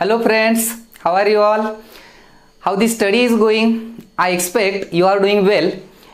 Hello friends, how are you all? How the study is going? I expect you are doing well.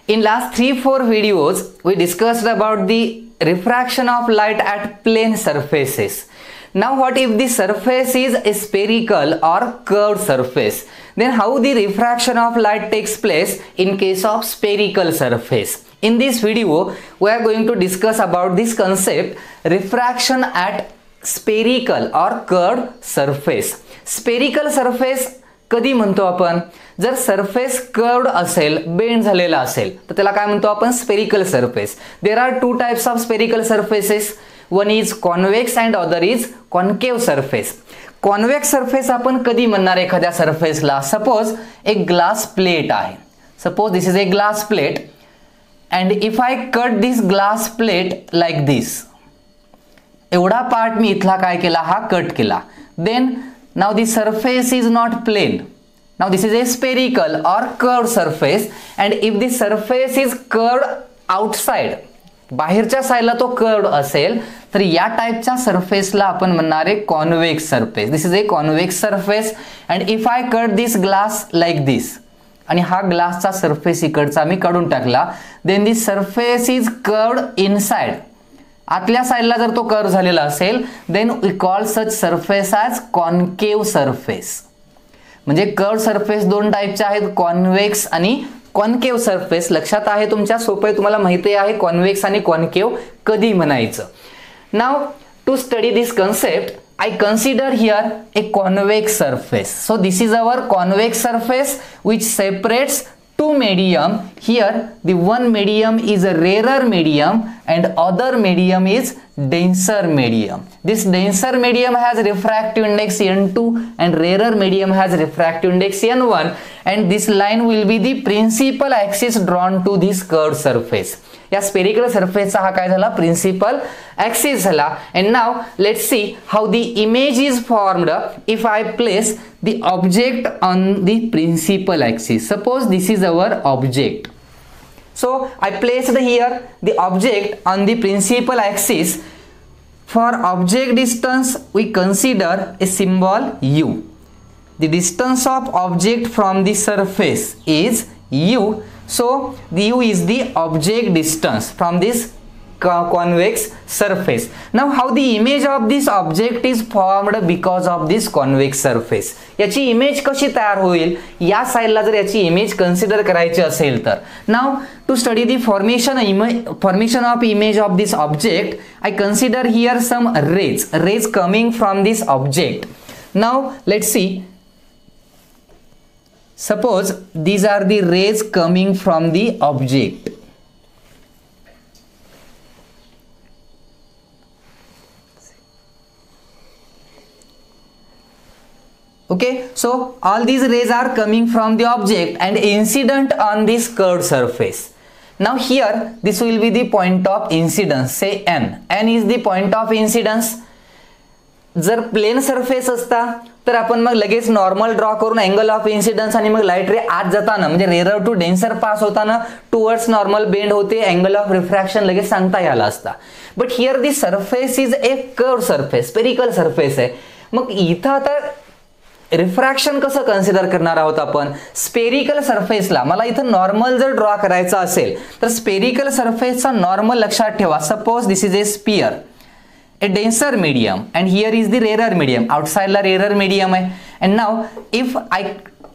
In last 3-4 videos we discussed about the refraction of light at plane surfaces. Now what if the surface is a spherical or curved surface? Then how the refraction of light takes place in case of spherical surface? In this video we are going to discuss about this concept, refraction at spherical और curved surface. Spherical surface कधी म्हणतो आपण? जर surface curved असेल, bend झालेला असेल तर त्याला काय म्हणतो आपण? Spherical surface. There are two types of spherical surfaces. One is convex and other is concave surface. Convex surface आपण कधी म्हणणार एखाद्या सरफेसला? सपोज एक ग्लास प्लेट आहे. Suppose this is a glass plate and if I cut this glass plate like this, एवढा part मी इथला काय केला? हा कट केला. Then now the surface is not plane. Now this is a spherical और curved surface and if the surface is curved outside, बाहेरच्या साइडला तो कर्व्ड असेल तर या टाइपच्या सरफेसला आपण म्हणणार आहे convex surface. This is a convex surface and if I cut this glass like this, आणि हा ग्लासचा सरफेस इकडचा मी काढून टाकला, then this surface is curved inside. आतल्या साइडला जर तो कर्व झालेला असेल then we call such surface as concave surface. म्हणजे कर्व सरफेस दोन टाइपचे आहेत, कॉन्वेक्स आणि कॉन्केव सरफेस. लक्षात आहे तुमच्या? सोपे, तुम्हाला माहिती आहे कॉन्वेक्स आणि कॉन्केव कधी म्हणायचं. Now to study this concept I consider here a convex surface. So this is our convex surface which separates two medium. Here the one medium is a rarer medium and other medium is denser medium. This denser medium has refractive index N2 and rarer medium has refractive index N1, and this line will be the principal axis drawn to this curved surface. या spherical सरफेसचा हा काय झाला? Principal axis झाला. And now let's see how the image is formed if I place the object on the principal axis. Suppose this is our object. So I placed here the object on the principal axis. For object distance we consider a symbol u. The distance of object from the surface is u. So the u is the object distance from this convex surface. Now how the image of this object is formed because of this convex surface? याची image कशी तयार होईल? या साइडला जर याची image consider करायची असेल तर. Now to study the formation of image of this object I consider here some rays coming from this object. Now let's see. Suppose these are the rays coming from the object. Okay, so all these rays are coming from the object and incident on this curved surface. Now here this will be the point of incidence, say n. N is the point of incidence. जर plain surface असता तर आपण मग लगेच normal draw करून angle of incidence आणि मग light रे आत जाताना म्हणजे रेरर टू डेन्सर पास होताना टुवर्ड्स नॉर्मल बेंड होते, अँगल ऑफ रिफ्रॅक्शन लगेच सांगता यायला असता. But here the surface is a curved surface, spherical surface आहे. मग इथं आता रिफ्रॅक्शन कसं कन्सिडर करणार आहोत आपण? स्पेरिकल सरफेसला मला इथं नॉर्मल जर ड्रॉ करायचा असेल तर स्पेरिकल सरफेसचा नॉर्मल लक्षात ठेवा. Suppose this is a sphere, a denser medium and here is the rarer medium. outside la rarer medium hai. And now if I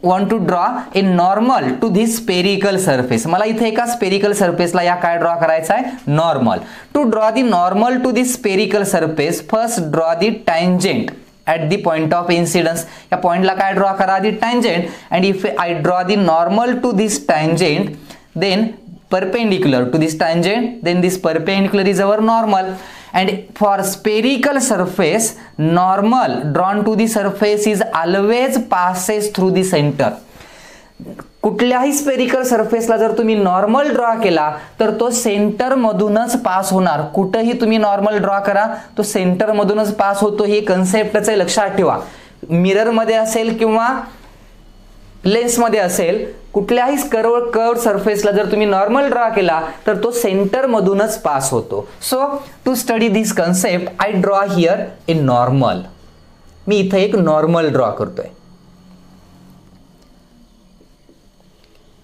want to draw a normal to this spherical surface, मला इथे एका spherical surface ला या काय draw करायचा आहे? Normal. to draw the normal to this spherical surface first draw the tangent at the point of incidence. या पॉइंटला काय ड्रॉ करा? the tangent. and if I draw the normal to this tangent then perpendicular to this tangent, then this perpendicular is our normal. And for spherical surface, normal drawn to the surface is always passes through the center. कुठल्याही spherical सरफेसला जर तुम्ही normal draw केला तर तो centre मधूनच pass होणार. कुठेही तुम्ही नॉर्मल ड्रॉ करा तो सेंटर मधूनच पास होतो. हे कन्सेप्टच आहे, लक्षात ठेवा. मिरर मध्ये असेल किंवा लेन्स मध्ये असेल, कुठल्याही कर्व्ड सरफेसला जर तुम्ही नॉर्मल ड्रॉ केला तर तो सेंटर मधूनच पास होतो. So to study this concept I draw here a normal. मी इथं एक नॉर्मल ड्रॉ करतोय.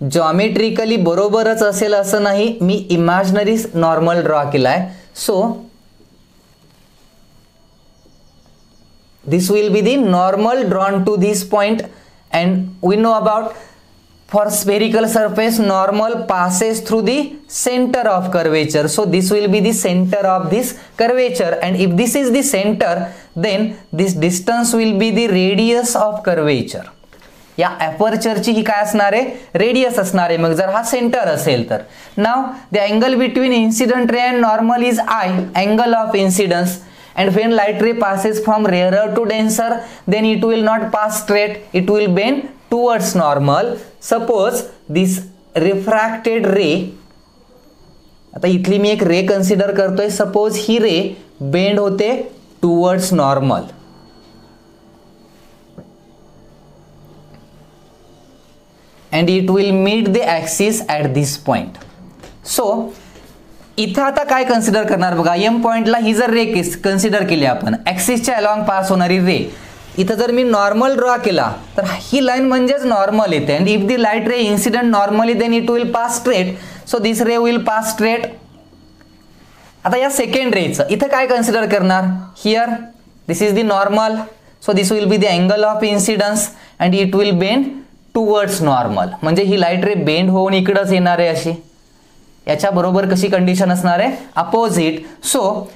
जॉमेट्रिकली बरोबरच असेल असं नाही, मी इमॅजिनरी नॉर्मल ड्रॉ केलाय. So this will be the normal drawn to this point and we know about for spherical surface normal passes through the center of curvature. So this will be the center of this curvature, and if this is the center then this distance will be the radius of curvature. या aperture ची ही काय असणार आहे, radius असणार आहे. मग जर हा सेंटर असेल तर नाव the angle between incident ray and normal is I, angle of incidence. And when light ray passes from rarer to denser, then it will not pass straight, it will bend towards normal. Suppose this refracted ray, आता इथली मी एक ray consider करतोय. Suppose ही रे bend होते towards normal. And it will meet the axis at this point. So इथं आता काय consider करणार बघा, एम पॉइंटला ही जर रे कन्सिडर केली आपण, ऍक्सिसच्या अलॉंग पास होणारी रे. इथं जर मी नॉर्मल ड्रॉ केला तर ही लाईन म्हणजेच नॉर्मल येते. And if the light ray incident normally then it will pass straight. So this ray will pass straight. आता या सेकंड रेचं इथं काय कन्सिडर करणार, here this is the normal. So this will be the angle of incidence and it will bend towards normal. म्हणजे ही light ray bend होऊन इकडंच येणार आहे अशी. याच्या बरोबर कशी कंडिशन असणार आहे, opposite. So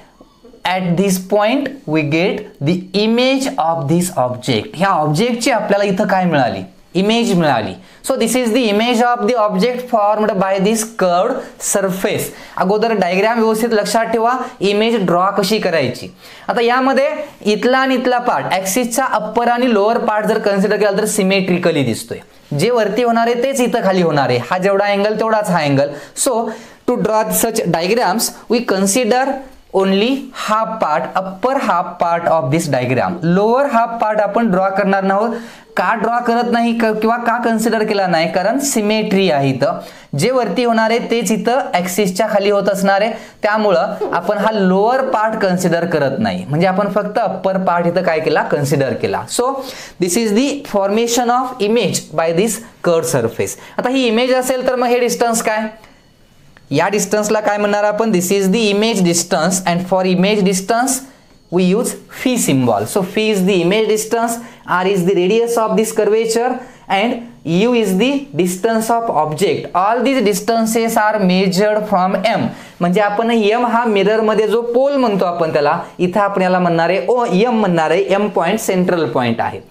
at this point we get the image of this object. ह्या ऑब्जेक्टची आपल्याला इथं काय मिळाली, इमेज मिळाली. So this is the image of the object formed by this curved surface. अगोदर डायग्राम व्यवस्थित लक्षात ठेवा, इमेज ड्रॉ कशी करायची. आता यामध्ये इथला आणि इथला पार्ट, ऍक्सिसचा अप्पर आणि लोअर पार्ट जर कन्सिडर केला तर सिमेट्रिकली दिसतोय. जे वरती होणार आहे तेच इथं खाली होणार आहे. हा जेवढा अँगल तेवढाच हा angle. So to draw such diagrams we consider only half part, upper half part of this diagram. Lower half part आपण ड्रॉ करणार नाहोत. का ड्रॉ करत नाही किंवा का कन्सिडर केला नाही, कारण सिमेट्री आहे. इथं जे वरती होणार आहे तेच इथं ऍक्सिसच्या खाली होत असणार आहे. त्यामुळं आपण हा लोअर पार्ट कन्सिडर करत नाही, म्हणजे आपण फक्त अप्पर पार्ट इथं काय केला, कन्सिडर केला. So this is the formation of image by this curved surface. आता ही इमेज असेल तर मग हे डिस्टन्स काय, या डिस्टन्सला काय म्हणणार आपण, this is the image distance. And for image distance we use phi symbol. So phi is the image distance, r is the radius of this curvature, and u is the distance of object. All these distances are measured from m. म्हणजे आपण m हा mirror मध्ये जो pole म्हणतो आपण त्याला, इथं आपण याला म्हणणार आहे m म्हणणार आहे. m पॉइंट सेंट्रल पॉइंट आहे.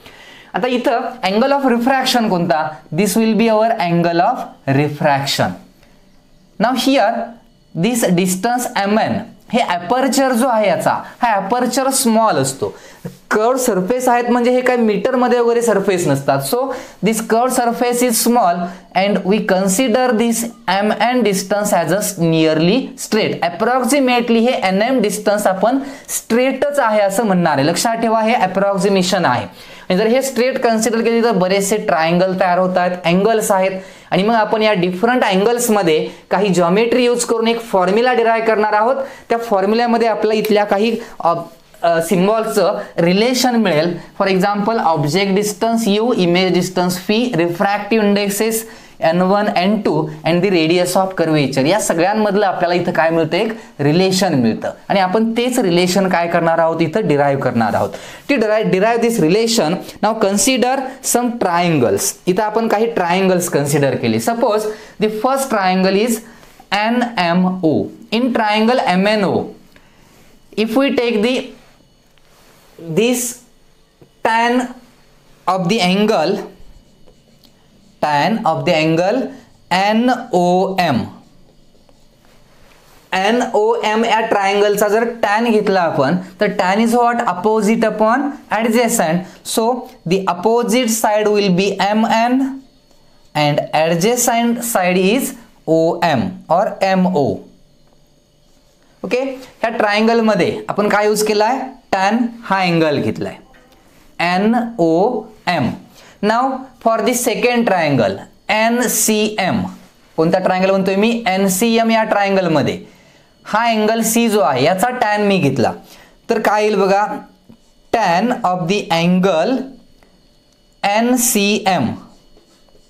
आता इथं अँगल ऑफ रिफ्रॅक्शन कोणता, this will be our angle of refraction. Now here this distance mn, हे अपर्चर जो आहे याचा, हा अपर्चर स्मॉल असतो. कर्व्ड सरफेस आहेत म्हणजे हे काय मीटर मध्ये वगैरे सरफेस नसतात. So this curved surface is small and we consider this mn distance as a nearly straight. Approximately हे nm डिस्टन्स आपण स्ट्रेटच आहे असं म्हणणार आहे. लक्षात ठेवा, हे अप्रॉक्सिमेशन आहे. आणि जर हे स्ट्रेट कन्सिडर केले तर बरेचसे ट्रायंगल तयार होत आहेत, अँगल्स आहेत. आणि मग आपण या डिफरंट अँगल्स मध्ये काही जॉमेट्री यूज करून एक फॉर्म्युला डिराईव्ह करणार आहोत. त्या फॉर्म्युल्यामध्ये आपल्याला इथल्या काही सिम्बॉल्सचं रिलेशन मिळेल. For example object distance u, image distance phi, refractive indexes n1 n2 and the radius of curvature. या सगळ्यांमधलं आपल्याला इथं काय मिळतं, एक रिलेशन मिळतं. आणि आपण तेच रिलेशन काय करणार आहोत, इथं डिराईव्ह करणार आहोत. टी डिराईव्ह दिस रिलेशन. नाउ कन्सिडर सम ट्रायंगल्स. इथं आपण काही ट्रायंगल्स कन्सिडर केले. Suppose the first triangle is NMO. In triangle MNO, if we take this tan of the angle NOM या ट्रायंगलचा जर tan घेतला आपण तर tan is what, opposite upon adjacent. So the opposite side will be MN and adjacent side is OM और MO. Okay, ह्या triangle मध्ये आपण काय यूज केलाय, tan हा अँगल घेतलाय NOM. Now for the second triangle NCM. कोणता triangle म्हणतोय मी, NCM. या ट्रायंगल मध्ये हा अँगल C जो आहे याचा tan मी घेतला तर काय येईल बघा, tan of the angle NCM,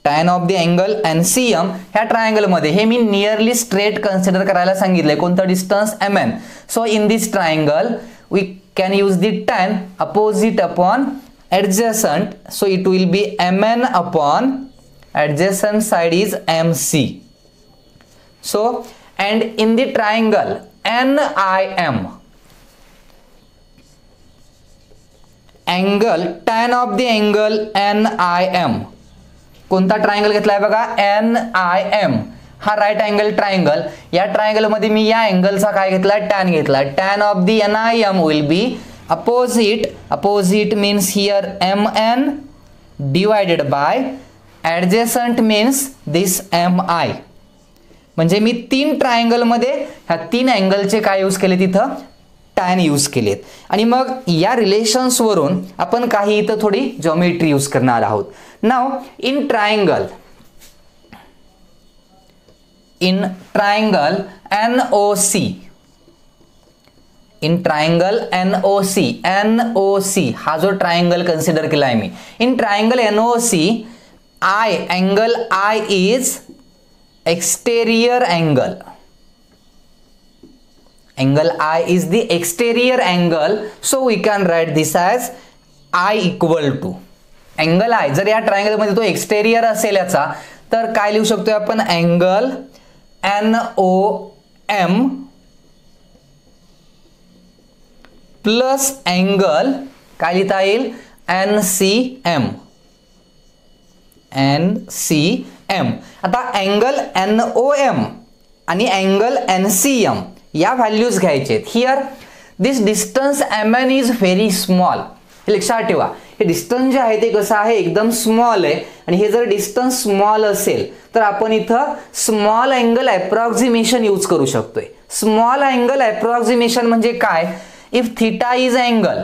tan of the angle NCM ह्या ट्रायंगल मध्ये हे मी नियरली स्ट्रेट कन्सिडर करायला सांगितलंय. कोणतं distance mn. So in this triangle we can use the tan opposite upon adjacent. So it will be mn upon adjacent side is mc. So and in the triangle NIM, angle tan of the angle NIM, कोणता triangle घेतलाय बघा NIM, हा right angle triangle. या triangle मध्ये मी या अँगलचा काय घेतलाय, टॅन घेतलाय. Tan of the NIM will be opposite means here mn divided by adjacent means this mi. म्हणजे मी तीन ट्रायंगल मध्ये ह्या तीन अँगलचे काय यूज केले, तिथं टॅन यूज केलेत. आणि मग या रिलेशन्स वरून आपण काही इथं थोडी ज्योमेट्री यूज करणार आहोत. Now in triangle NOC, in triangle NOC हा जो ट्रायंगल कन्सिडर केलाय मी, in triangle NOC angle I is exterior angle. Angle I is the exterior angle, so we can write this as I equal to angle I. जर या triangle मध्ये तो exterior असेल याचा, तर काय लिहू शकतोय आपण, अँगल NOM प्लस अँगल काय लिहिता येईल, NCM. आता अँगल NOM आणि अँगल NCM या व्हॅल्यूज घ्यायचे. Here this distance mn is very small. हे लक्षात ठेवा, हे डिस्टन्स जे आहे ते कसं आहे, एकदम स्मॉल आहे. आणि हे जर डिस्टन्स स्मॉल असेल तर आपण इथं स्मॉल अँगल अप्रॉक्सिमेशन यूज करू शकतोय. स्मॉल अँगल अप्रॉक्सिमेशन म्हणजे काय, if theta is angle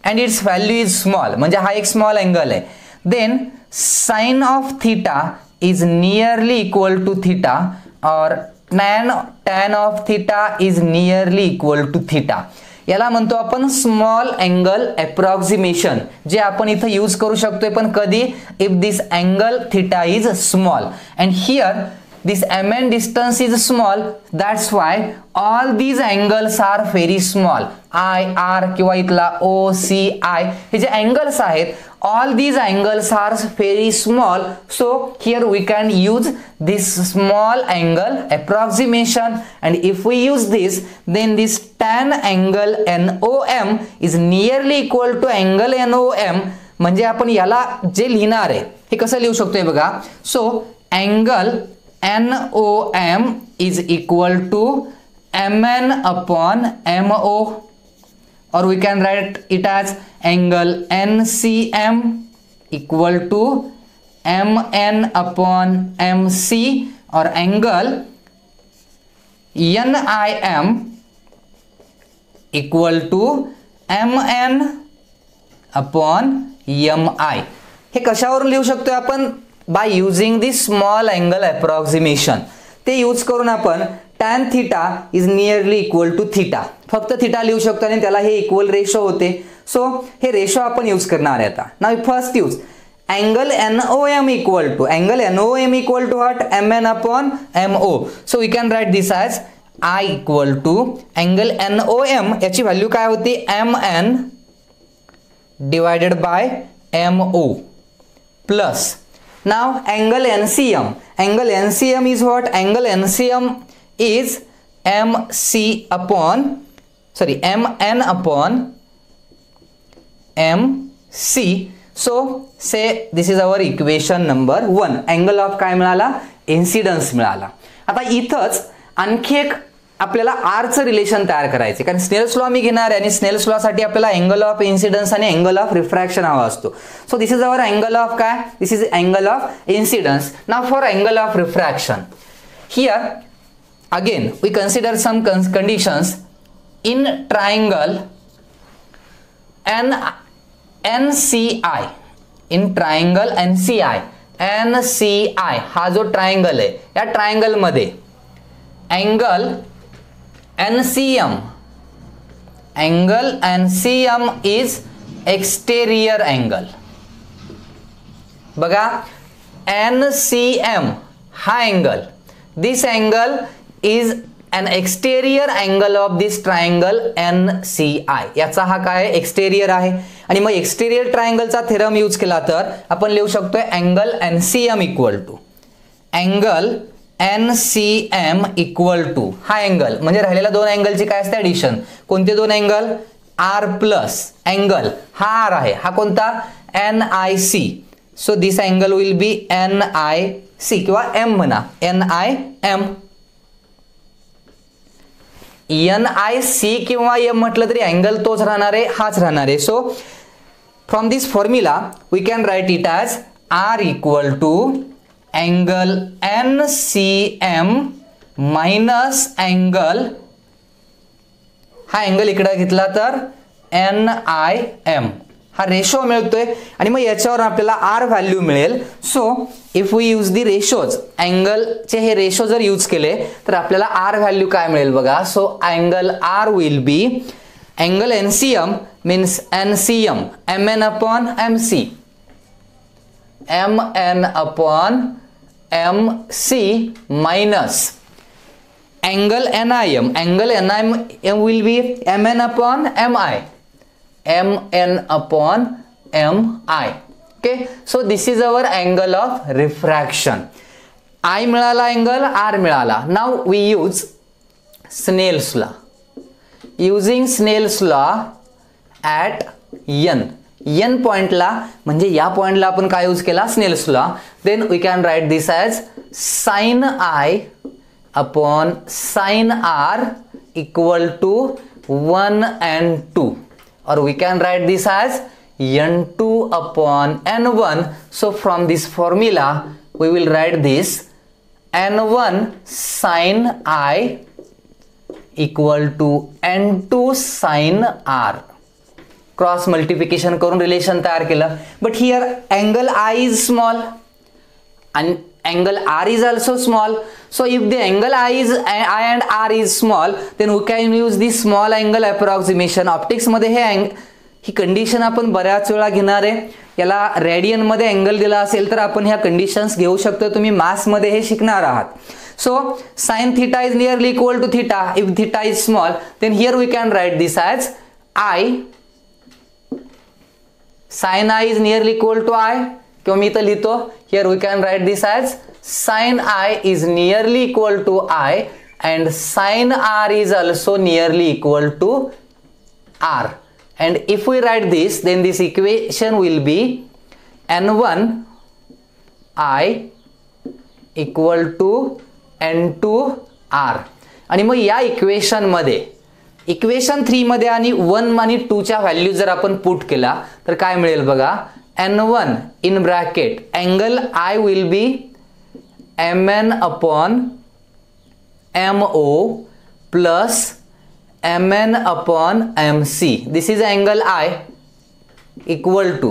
and its value is small, म्हणजे हा एक स्मॉल अँगल आहे, then sine of theta is nearly equal to theta or tan of theta is nearly equal to theta. याला म्हणतो आपण small angle approximation, जे आपण इथं यूज करू शकतोय. पण कधी, if this angle theta is small and here this mn distance is small, that's why all these angles are very small. I, R किंवा इथला O, C, I हे जे angles आहेत, all these angles are very small. So here we can use this small angle approximation, and if we use this, then this tan angle NOM is nearly equal to angle NOM. म्हणजे आपण याला जे लिहिणार आहे हे कसं लिहू शकतोय बघा. So angle NOM is equal to mn upon MO, or we can write it as angle NCM equal to mn upon MC, or angle NIM equal to mn upon MI. हे कशावरून लिहू शकतोय आपण, by using the small angle approximation. ते use करून आपण tan theta is nearly equal to theta, फक्त theta लिहू शकतो आणि त्याला हे इक्वल रेशो होते. सो हे रेशो आपण यूज करणार आहे आता. Now first use angle NOM equal to what, mn upon MO. So we can write this as I equal to angle NOM, याची व्हॅल्यू काय होती, mn divided by MO plus. Now angle NCM is what, angle NCM is mn upon MC. So say this is our equation number 1. angle of काय मिळाला, incidence मिळाला. आता इथंच आणखी एक आपल्याला R चं रिलेशन तयार करायचे, कारण स्नेल्स लॉ मी घेणार आहे आणि स्नेल्स लॉ साठी आपल्याला अँगल ऑफ इन्सिडन्स आणि अँगल ऑफ रिफ्रॅक्शन हवा असतो. So this is our angle of काय, this is angle of incidence. Now for angle of refraction, here again we consider some conditions. In triangle NCI, in triangle NCI हा जो triangle आहे, या triangle मध्ये angle NCM is exterior angle. बघा NCM हा angle, this angle is an exterior angle of this triangle NCI. याचा हा काय एक्सटेरियर आहे. आणि मग एक्सटेरियर ट्रायंगलचा थेरम यूज केला तर आपण लिहू शकतोय angle NCM equal to angle NCM equal to हा अँगल म्हणजे राहिलेल्या दोन अँगलची काय असते ऍडिशन. कोणते दोन अँगल R प्लस अँगल हा R आहे, हा कोणता NIC. So this angle will be NIC किंवा M म्हणा NIM. NIC किंवा M म्हटलं तरी अँगल तोच राहणार आहे, हाच राहणार आहे. So from this formula we can write it as R equal to angle NCM minus angle, हा अँगल इकडे घेतला तर NIM. हा रेशो मिळतोय आणि मग याच्यावर आपल्याला R व्हॅल्यू मिळेल. So if we use the ratios, अँगलचे हे रेशो जर यूज केले तर आपल्याला R व्हॅल्यू काय मिळेल बघा. So angle R will be angle NCM means NCM MN upon MC, MN upon MC minus angle NIM, angle NIM will B MN upon MI, MN upon MI. Okay, so this is our angle of refraction. I मिळाला angle, R मिळाला. Now we use Snell's law. Using Snell's law at N पॉइंटला म्हणजे या पॉइंटला आपण काय use केला Snell's law. Then we can write this as sin I upon sin R equal to 1 and 2. Or we can write this as N2 upon N1. So from this formula we will write this N1 sin I equal to N2 sin R. Cross multiplication करून relation तयार केलं. But here angle I is small and angle R is also small. So if the angle I and R is small, then we can use the small angle approximation. Optics मध्ये ही condition आपण बऱ्याच वेळा घेणार आहे. याला radian मध्ये angle दिला असेल तर आपण ह्या कंडिशन्स घेऊ शकतो. तुम्ही मॅथ्स मध्ये हे शिकणार आहात. So sin theta is nearly equal to theta. If theta is small, then here we can write this as I. Sin I is nearly equal to I. किंवा मी इथं लिहितो, here we can write this as sin I is nearly equal to I and sin R is also nearly equal to R. And if we write this, then this equation will be N1 I equal to N2 R. आणि मग या equation मध्ये equation 3 मध्ये आणि 1 आणि 2 च्या value जर आपण पुट केला तर काय मिळेल बघा. N1 in bracket angle I will be MN upon MO plus MN upon MC. This is angle I equal to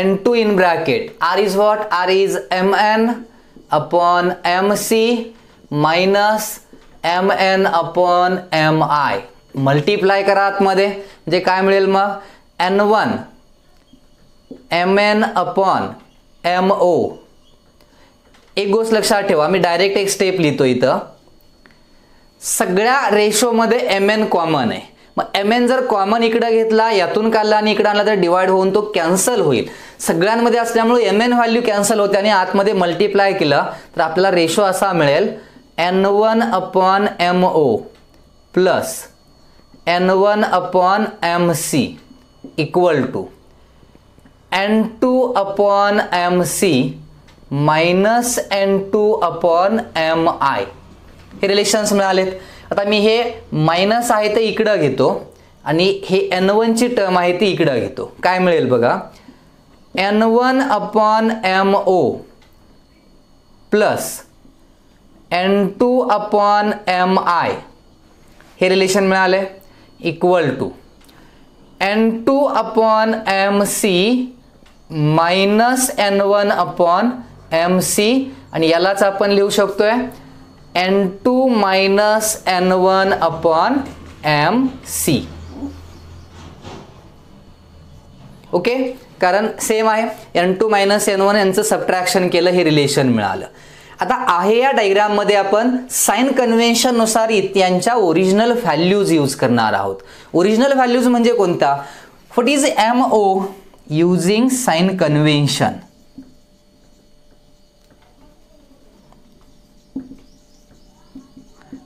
N2 in bracket R is what? R is MN upon MC minus MN upon MI. Multiply करा आतमध्ये म्हणजे काय मिळेल मग N1 MN upon MO. एक गोष्ट लक्षात ठेवा, मी डायरेक्ट एक स्टेप लिहितो इथं. सगळ्या रेशो मध्ये MN कॉमन आहे. मग MN जर कॉमन इकडे घेतला, यातून काढला आणि इकडे आणला तर डिवाइड होऊन तो कॅन्सल होईल. सगळ्यांमध्ये असल्यामुळे MN व्हॅल्यू कॅन्सल होते आणि आतमध्ये मल्टिप्लाय केलं तर आपल्याला रेशो असा मिळेल N1 upon MO plus N1 upon MC equal to N2 upon MC minus N2 upon MI. हे रिलेशन्स मिळालेत. आता मी हे मायनस आहे ते इकडं घेतो आणि हे N1 ची टर्म आहे ती इकडं घेतो. काय मिळेल बघा N1 upon MO plus N2 upon MI. हे रिलेशन मिळाले equal to N2 upon MC minus N1 upon MC आणि यालाच आपण लिहू शकतोय N2 minus N1 upon MC. Okay, कारण सेम आहे, n2 मायनस n1 यांचं सबट्रॅक्शन केलं, हे रिलेशन मिळालं. आता आहे या डायग्राम मध्ये आपण साइन कन्व्हेन्शन नुसार यांच्या ओरिजिनल व्हॅल्यूज यूज करणार आहोत. ओरिजिनल व्हॅल्यूज म्हणजे कोणता? What is MO using sign convention.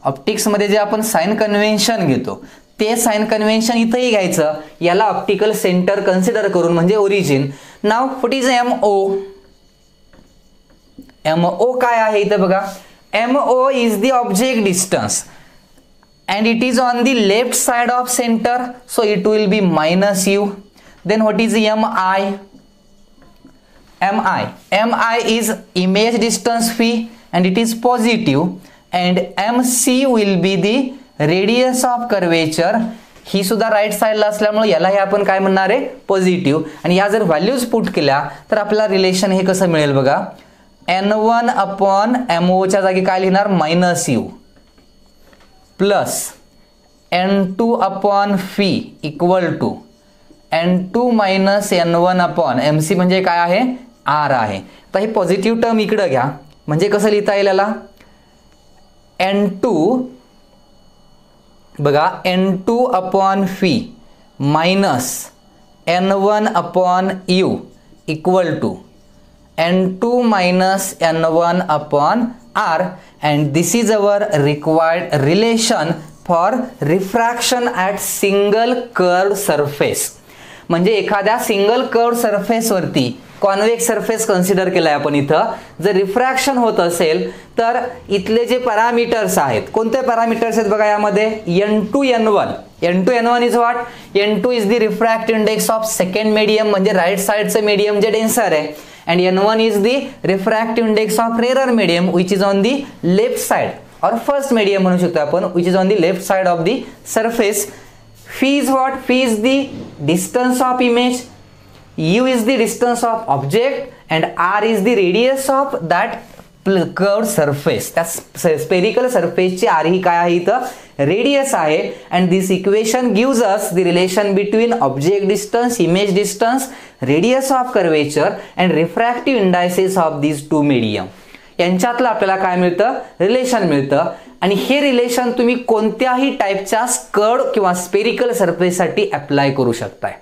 Optics मध्ये जे आपण साइन कन्व्हेन्शन घेतो ते साइन कन्व्हेन्शन इथेही घ्यायचं, याला ऑप्टिकल सेंटर कन्सिडर करून म्हणजे origin. Now what is MO. MO काय आहे इथं बघा, MO is the object distance and it is on the left side of center, so it will be minus u. Then what is MI? MI is image distance phi and it is positive, and MC will be the radius of curvature. ही सुद्धा right साइडला असल्यामुळे याला हे आपण काय म्हणणार आहे, positive. आणि या जर व्हॅल्यूज पुट केल्या तर आपल्याला रिलेशन हे कसं मिळेल बघा, n1 अपॉन MO च्या जागी काय लिहिणार, minus u plus n2 upon फी equal to n2 minus n1 upon MC म्हणजे काय आहे, R आहे. आता ही पॉझिटिव्ह टर्म इकडे घ्या, म्हणजे कसं लिहिता येईल याला, n2 बघा, n2 अपॉन फी minus n1 upon u equal to n2 minus n1 upon R, and this is our required relation for refraction at single curved surface. म्हणजे एखाद्या सिंगल कर्व्ड सरफेस वरती कॉन्वेक्स सरफेस कन्सिडर केलाय आपण इथं, जर refraction होत असेल तर इथले जे पॅरामीटर्स आहेत, कोणते पॅरामीटर्स आहेत बघा यामध्ये, n2 n1 is what, n2 is the refract index of second medium म्हणजे राईट साइडचं मीडियम जे डेन्सर आहे, and n1 is the refractive index of rarer medium which is on the left side, or first medium म्हणू शकतो आपण, which is on the left side of the surface. Phi is what? Phi is the distance of image, u is the distance of object, and r is the radius of that curved surface. त्या spherical surface ची r ही काय आहे इथं, radius आहे. and this equation gives us the relation between object distance, image distance, radius of curvature and refractive indices of these two medium. यांच्यातलं आपल्याला काय मिळतं, रिलेशन मिळतं. आणि हे रिलेशन तुम्ही कोणत्याही टाइपच्या कर्व्ड किंवा स्पेरिकल सरफेस साठी अप्लाय करू शकताय.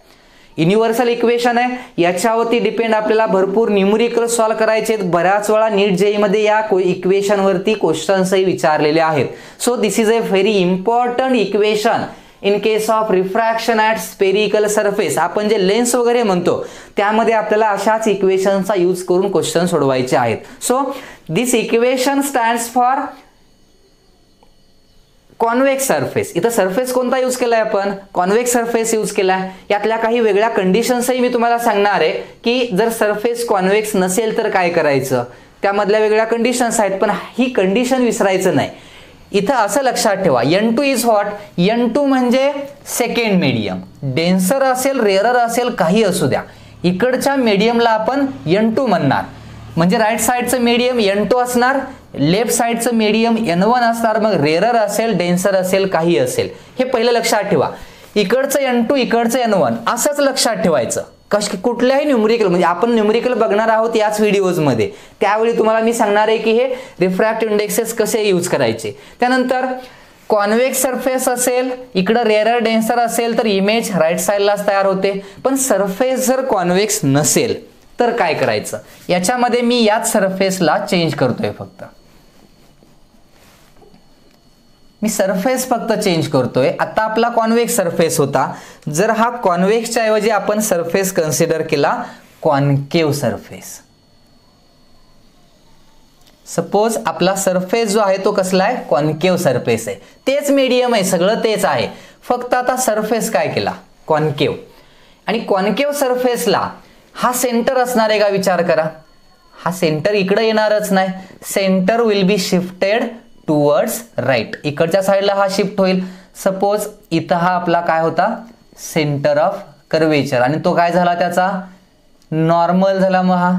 युनिव्हर्सल इक्वेशन आहे, याच्यावरती डिपेंड आपल्याला भरपूर न्यूमेरिकल सॉल्व करायचे आहेत. बऱ्याच वेळा नीट जेई मध्ये या इक्वेशन वरती क्वेश्चन्सही विचारलेले आहेत. So this is a very important equation in case of refraction at spherical surface. आपण जे लेन्स वगैरे म्हणतो त्यामध्ये आपल्याला अशाच इक्वेशनचा यूज करून क्वेश्चन सोडवायचे आहेत. So this equation stands for convex surface. इथं सरफेस कोणता यूज केलाय आपण, कॉन्वेक्स सरफेस यूज केलाय. यातल्या काही वेगळ्या कंडिशन्सही मी तुम्हाला सांगणार आहे की जर सरफेस कॉन्वेक्स नसेल तर काय करायचं, त्यामधल्या वेगळ्या कंडिशन्स आहेत. पण ही कंडिशन विसरायचं नाही. इथं असं लक्षात ठेवा, n2 इज व्हॉट, n2 म्हणजे सेकंड मीडियम, डेन्सर असेल रेअरर असेल काही असू द्या, इकडच्या मीडियमला आपण n2 म्हणणार. म्हणजे राईट साइडचं मीडियम n2 असणार, लेफ्ट साइडचं मीडियम n1 असणार. मग रेअरर असेल डेन्सर असेल काही असेल, हे पहिलं लक्षात ठेवा. इकडचं n2 इकडचं n1 असंच लक्षात ठेवायचं. कुठल्याही न्यूमेरिकल म्हणजे आपण न्यूमेरिकल बघणार आहोत याच व्हिडिओज मध्ये, त्यावेळी तुम्हाला मी सांगणार आहे की हे रिफ्रॅक्टिव्ह इंडेक्सेस कसे यूज करायचे. त्यानंतर कॉन्वेक्स सरफेस असेल, इकडं रेअरर डेन्सर असेल तर इमेज राईट साइडलाच तयार होते. पण सरफेस जर कॉन्वेक्स नसेल तर काय करायचं, याच्यामध्ये मी याच सरफेसला चेंज करतोय. फक्त मी सरफेस फक्त चेंज करतोय. आता आपला कॉन्वेक्स सरफेस होता, जर हा कॉन्वेक्सच्या ऐवजी आपण सरफेस कन्सिडर केला कॉन्केव सरफेस. सपोज आपला सरफेस जो आहे तो कसला आहे, कॉन्केव सरफेस आहे. तेच मीडियम आहे, सगळं तेच आहे, फक्त आता सरफेस काय केला, कॉन्केव. आणि कॉन्केव सरफेसला हा सेंटर असणार आहे का, विचार करा. हा सेंटर इकडे येणारच नाही. Centre will be shifted towards right, इकडच्या साईडला हा शिफ्ट होईल. सपोज इथं हा आपला काय होता, सेंटर ऑफ कर्वेचर, आणि तो काय झाला त्याचा नॉर्मल झाला. मग हा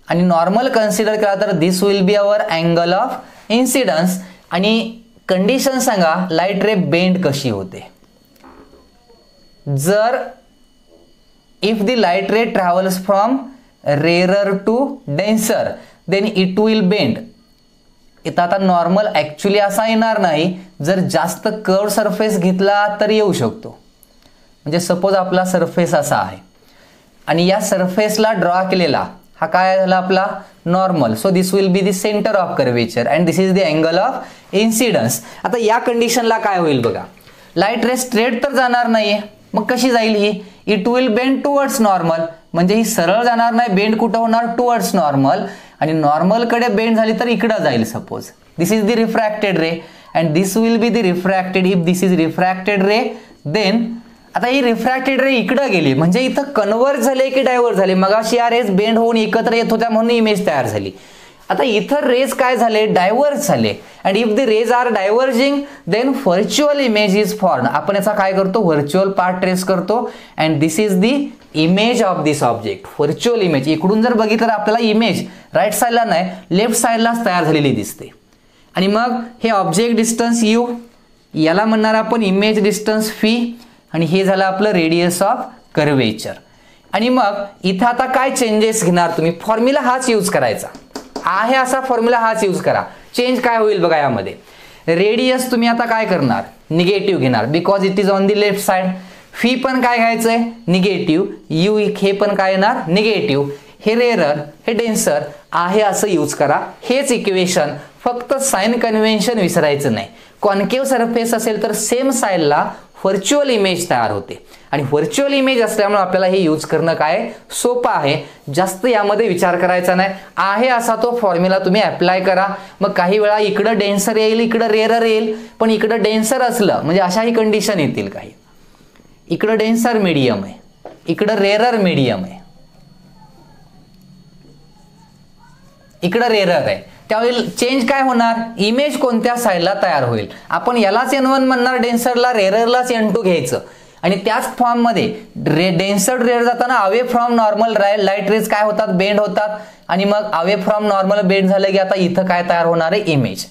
आणि नॉर्मल कन्सिडर केला तर this will be our angle of incidence. आणि कंडिशन सांगा, लाईट रे बेंड कशी होते. जर if the light ray travels from rarer to denser then it will bend. इथं आता नॉर्मल ॲक्च्युली असा येणार नाही, जर जास्त कर्व सरफेस घेतला तर येऊ शकतो. म्हणजे सपोज आपला सरफेस असा आहे आणि या सरफेसला ड्रॉ केलेला हा काय झाला आपला normal. So this will be the centre of curvature and this is the angle of incidence. आता या कंडिशनला काय होईल बघा, लाईट रे स्ट्रेट तर जाणार नाहीये, मग कशी जाईल ही, it will bend towards normal. म्हणजे ही सरळ जाणार नाही, बेंड कुठं होणार टुवर्ड्स नॉर्मल, आणि नॉर्मलकडे बेंड झाली तर इकडं जाईल. Suppose this is the refracted ray and this will be the refracted. If this is refracted ray then आता ही रिफ्रॅक्टेड रे इकडं गेली, म्हणजे इथं कन्वर्ट झाले की डायव्हर्ट झाले. मगाशी या रेज बेंड होऊन एकत्र येत होत्या म्हणून इमेज तयार झाली. आता इथं रेज काय झाले, डायव्हर्ज झाले. And if the rays are diverging then virtual image is form. आपण याचा काय करतो, व्हर्च्युअल पार्ट ट्रेस करतो and this is the image of this object. Virtual image इकडून जर बघितलं तर आपल्याला इमेज राईट साईडला नाही लेफ्ट साईडलाच तयार झालेली दिसते. आणि मग हे ऑब्जेक्ट डिस्टन्स यू, याला म्हणणार आपण इमेज डिस्टन्स फी, आणि हे झालं आपलं रेडियस ऑफ कर्वेचर. आणि मग इथं आता काय चेंजेस घेणार तुम्ही, फॉर्म्युला हाच यूज करायचा आहे, असा फॉर्म्युला हाच यूज करा. चेंज काय होईल बघा यामध्ये, रेडियस तुम्ही आता काय करणार निगेटिव्ह घेणार because it is on the left side. Fee पण काय घ्यायचंय निगेटिव्ह, यू हे पण काय येणार निगेटिव्ह. हे रेरर हे डेन्सर आहे असं यूज करा. हेच इक्वेशन, फक्त साइन कन्व्हेन्शन विसरायचं नाही. कॉन्केव्ह सरफेस असेल तर सेम साइडला व्हर्च्युअल इमेज तयार होते, आणि व्हर्च्युअल इमेज असल्यामुळे आपल्याला हे यूज करणं काय सोपं आहे. जास्त यामध्ये विचार करायचा नाही, आहे असा तो फॉर्म्युला तुम्ही अप्लाय करा. मग काही वेळा इकडं डेन्सर येईल इकडं रेरर येईल, पण इकडं डेन्सर असलं म्हणजे अशाही कंडिशन येतील काही. इकडं डेन्सर मीडियम आहे, इकडं रेरर मीडियम आहे, इकडं रेरर आहे. त्यावेळी चेंज काय होणार, इमेज कोणत्या साईडला तयार होईल. आपण यालाच N1 म्हणणार डेन्सरला, रेररलाच N2 घ्यायचं. आणि त्याच फॉर्म मध्ये डेन्सर रेर जाताना away from normal light rays काय होतात बेंड होतात, आणि मग अवे फ्रॉम नॉर्मल बेंड झालं की आता इथं काय तयार होणार आहे इमेज.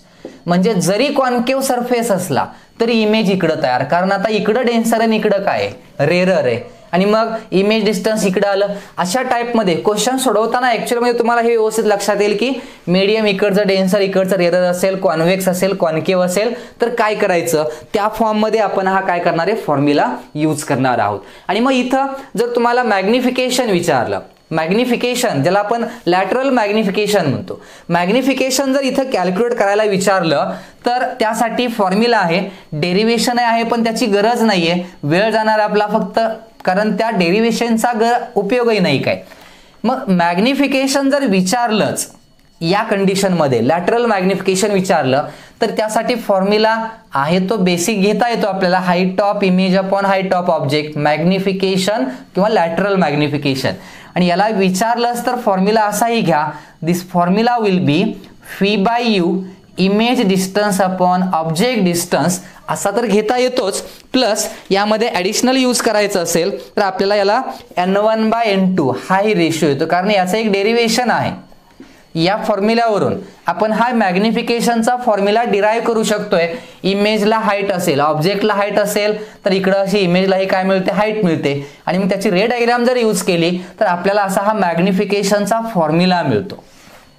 म्हणजे जरी कॉन्केव्ह सरफेस असला तरी इमेज इकडं तयार, कारण आता इकडं डेन्सर आहे इकडं काय रेरर आहे, आणि मग इमेज डिस्टन्स इकडे आलं. अशा टाइपमध्ये क्वेश्चन सोडवताना ॲक्च्युअलमध्ये तुम्हाला हे व्यवस्थित लक्षात येईल की मीडियम इकडचं डेन्सर इकडचं रेरर असेल, कॉन्व्हेक्स असेल, कॉन्केव्ह असेल तर काय करायचं, त्या फॉर्ममध्ये आपण हा काय करणार आहे फॉर्म्युला यूज करणार आहोत. आणि मग इथं जर तुम्हाला मॅग्निफिकेशन विचारलं, मॅग्निफिकेशन ज्याला आपण लॅटरल मॅग्निफिकेशन म्हणतो, मॅग्निफिकेशन जर इथं कॅल्क्युलेट करायला विचारलं तर त्यासाठी फॉर्म्युला आहे, डेरिव्हेशन आहे पण त्याची गरज नाहीये, वेळ जाणार आपला फक्त, कारण त्या डेरिव्हेशनचा उपयोगही नाही काय. मग मॅग्निफिकेशन जर विचारलंच या कंडिशनमध्ये, लॅटरल मॅग्निफिकेशन विचारलं तर त्यासाठी फॉर्म्युला आहे तो बेसिक घेता येतो आपल्याला, height of image upon height of object, magnification किंवा लॅटरल मॅग्निफिकेशन. आणि याला विचारलंच तर फॉर्म्युला असाही घ्या, this formula will be phi by u image distance upon object distance, असा तर घेता येतोच, प्लस यामध्ये ॲडिशनल यूज करायचं असेल तर आपल्याला याला N1/N2 हाही रेशो येतो, कारण याचं एक डेरिव्हेशन आहे. या फॉर्म्युल्यावरून आपण हा मॅग्निफिकेशनचा फॉर्म्युला डिराईव्ह करू शकतोय. इमेजला हाईट असेल, ऑब्जेक्टला हाईट असेल तर इकडं अशी इमेजला ही काय मिळते हाईट मिळते, आणि मग त्याची रे डायग्राम जर यूज केली तर आपल्याला असा हा मॅग्निफिकेशनचा फॉर्म्युला मिळतो.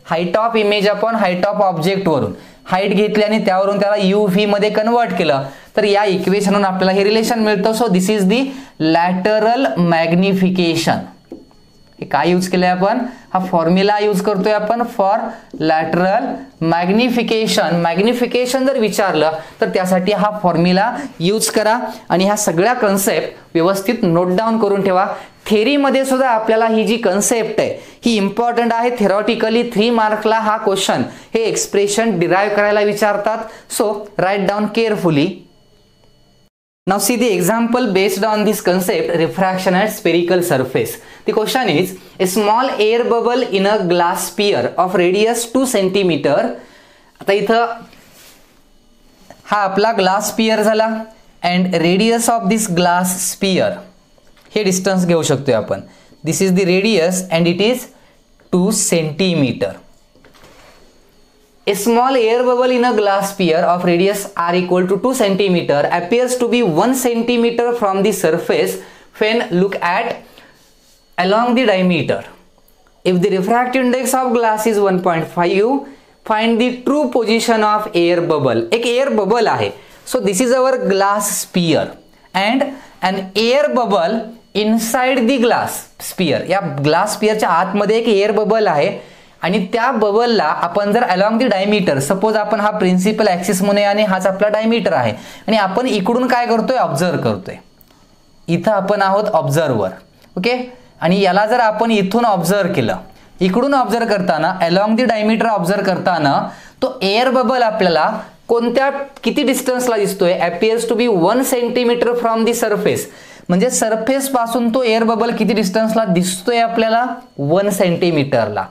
Height of image upon height of object वरून हाईट घेतली आणि त्यावरून त्याला यू व्ही मध्ये कन्वर्ट केलं तर या इक्वेशनवरून आपल्याला हे रिलेशन मिळतं. So this is the lateral magnification. हे काय यूज केलंय आपण, हा फॉर्म्युला यूज करतोय आपण फॉर लॅटरल मॅग्निफिकेशन. मॅग्निफिकेशन जर विचारलं तर त्यासाठी हा फॉर्म्युला यूज करा, आणि ह्या सगळ्या कन्सेप्ट व्यवस्थित नोट डाऊन करून ठेवा. थेरीमध्ये सुद्धा आपल्याला ही जी कन्सेप्ट आहे ही इम्पॉर्टंट आहे. थेरॉटिकली 3 मार्कला हा क्वेश्चन हे एक्सप्रेशन डिराईव्ह करायला विचारतात. So write down carefully. Now see the example based on this concept, refraction at spherical surface. The question is, a small air bubble in a glass sphere of radius 2 cm. आता इथं हा आपला glass sphere झाला and radius of this glass sphere हे distance घेऊ शकतोय आपण. This is the radius and it is 2 cm. A small air bubble in a glass sphere of radius r equal to 2 cm appears to be 1 cm from the surface when look at along the diameter. If the refractive index of glass is 1.5, find the true position of air bubble. एक air bubble आहे. So this is our glass sphere and an air bubble inside the glass sphere. या glass sphere च्या आतमध्ये एक air bubble आहे आणि त्या बबलला आपण जर अलॉंग द डायमीटर, सपोज आपण हा प्रिन्सिपल ऍक्सिस म्हणूया आणि हाच आपला डायमीटर आहे आणि आपण इकडून काय करतोय, ऑब्झर्व करतोय. इथं आपण आहोत ऑब्झर्वर, ओके. आणि याला जर आपण इथून ऑब्झर्व केलं, इकडून ऑब्झर्व करताना अलॉंग द डायमीटर ऑब्झर्व करताना तो एअर बबल आपल्याला कोणत्या किती डिस्टन्सला दिसतोय, appears to be 1 centimetre from the surface. म्हणजे सरफेस पासून तो एअर बबल किती डिस्टन्सला दिसतोय आपल्याला, 1 सेंटीमीटरला.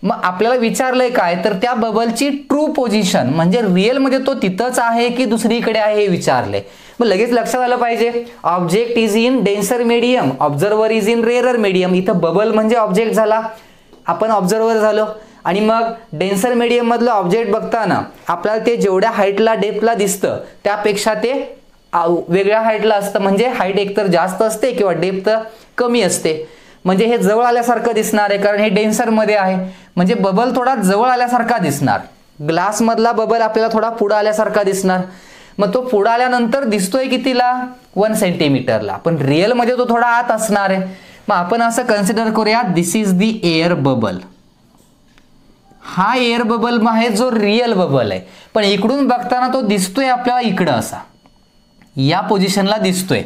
मग आपल्याला विचारलंय काय, तर त्या बबलची ट्रू पोझिशन म्हणजे रिअल मध्ये तो तिथंच आहे की दुसरीकडे आहे हे विचारले. मग लगेच लक्षात आलं पाहिजे, object is in denser medium, observer is in rarer medium. इथं बबल म्हणजे ऑब्जेक्ट झाला, आपण ऑब्झर्वर झालो. आणि मग डेन्सर मीडियम मधलं ऑब्जेक्ट बघताना आपल्याला ते जेवढ्या हाईटला डेप्थला दिसतं त्यापेक्षा ते वेगळ्या हाईटला असतं. म्हणजे हाईट एकतर जास्त असते किंवा डेप्थ कमी असते. म्हणजे हे जवळ आल्यासारखं दिसणार आहे कारण हे डेन्सर मध्ये आहे. म्हणजे बबल थोडा जवळ आल्यासारखा दिसणार. ग्लास मधला बबल आपल्याला थोडा पुढे आल्यासारखा दिसणार. मग तो पुढे आल्यानंतर दिसतोय कितीला, 1 सेंटीमीटरला. पण रिअल मध्ये तो थोडा आत असणार आहे. मग आपण असं कन्सिडर करूया, दिस इज दी एअर बबल. हा एअर बबल आहे जो रिअल बबल आहे. पण इकडून बघताना तो दिसतोय आपल्याला इकडं असा, या पोझिशनला दिसतोय.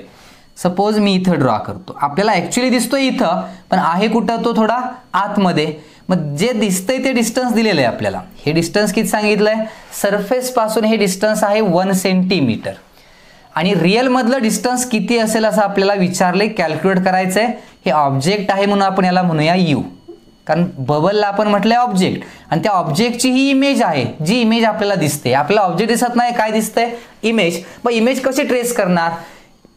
सपोज मी इथं ड्रॉ करतो, आपल्याला ऍक्च्युअली दिसतोय इथं, पण आहे कुठं, तो थोडा आतमध्ये. मग जे दिसतंय ते डिस्टन्स दिलेलं आहे आपल्याला. हे डिस्टन्स किती सांगितलंय, सरफेस पासून हे डिस्टन्स आहे 1 सेंटीमीटर. आणि रिअल मधलं डिस्टन्स किती असेल असं आपल्याला विचारले, कॅल्क्युलेट करायचंय. हे ऑब्जेक्ट आहे म्हणून आपण याला म्हणूया यू, कारण बबलला आपण म्हटलंय ऑब्जेक्ट आणि त्या ऑब्जेक्टची ही इमेज आहे जी इमेज आपल्याला दिसते. आपल्याला ऑब्जेक्ट दिसत नाही, काय दिसतंय, इमेज. मग इमेज कशी ट्रेस करणार,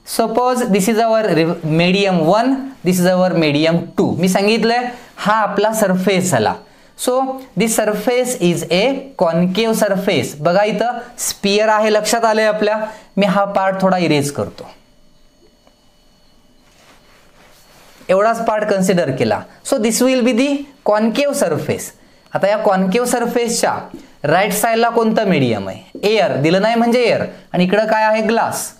suppose this is our medium 1, this is our medium 2. मी सांगितलंय हा आपला सरफेस झाला. So this surface is a concave surface. बघा इथं स्पियर आहे, लक्षात आलंय आपल्या. मी हा पार्ट थोडा इरेज करतो, एवढाच पार्ट कन्सिडर केला. So this will be the concave surface. आता या कॉन्केव सरफेसच्या राईट साइडला कोणतं मीडियम आहे, एअर. दिलं नाही म्हणजे एअर. आणि इकडं काय आहे, ग्लास.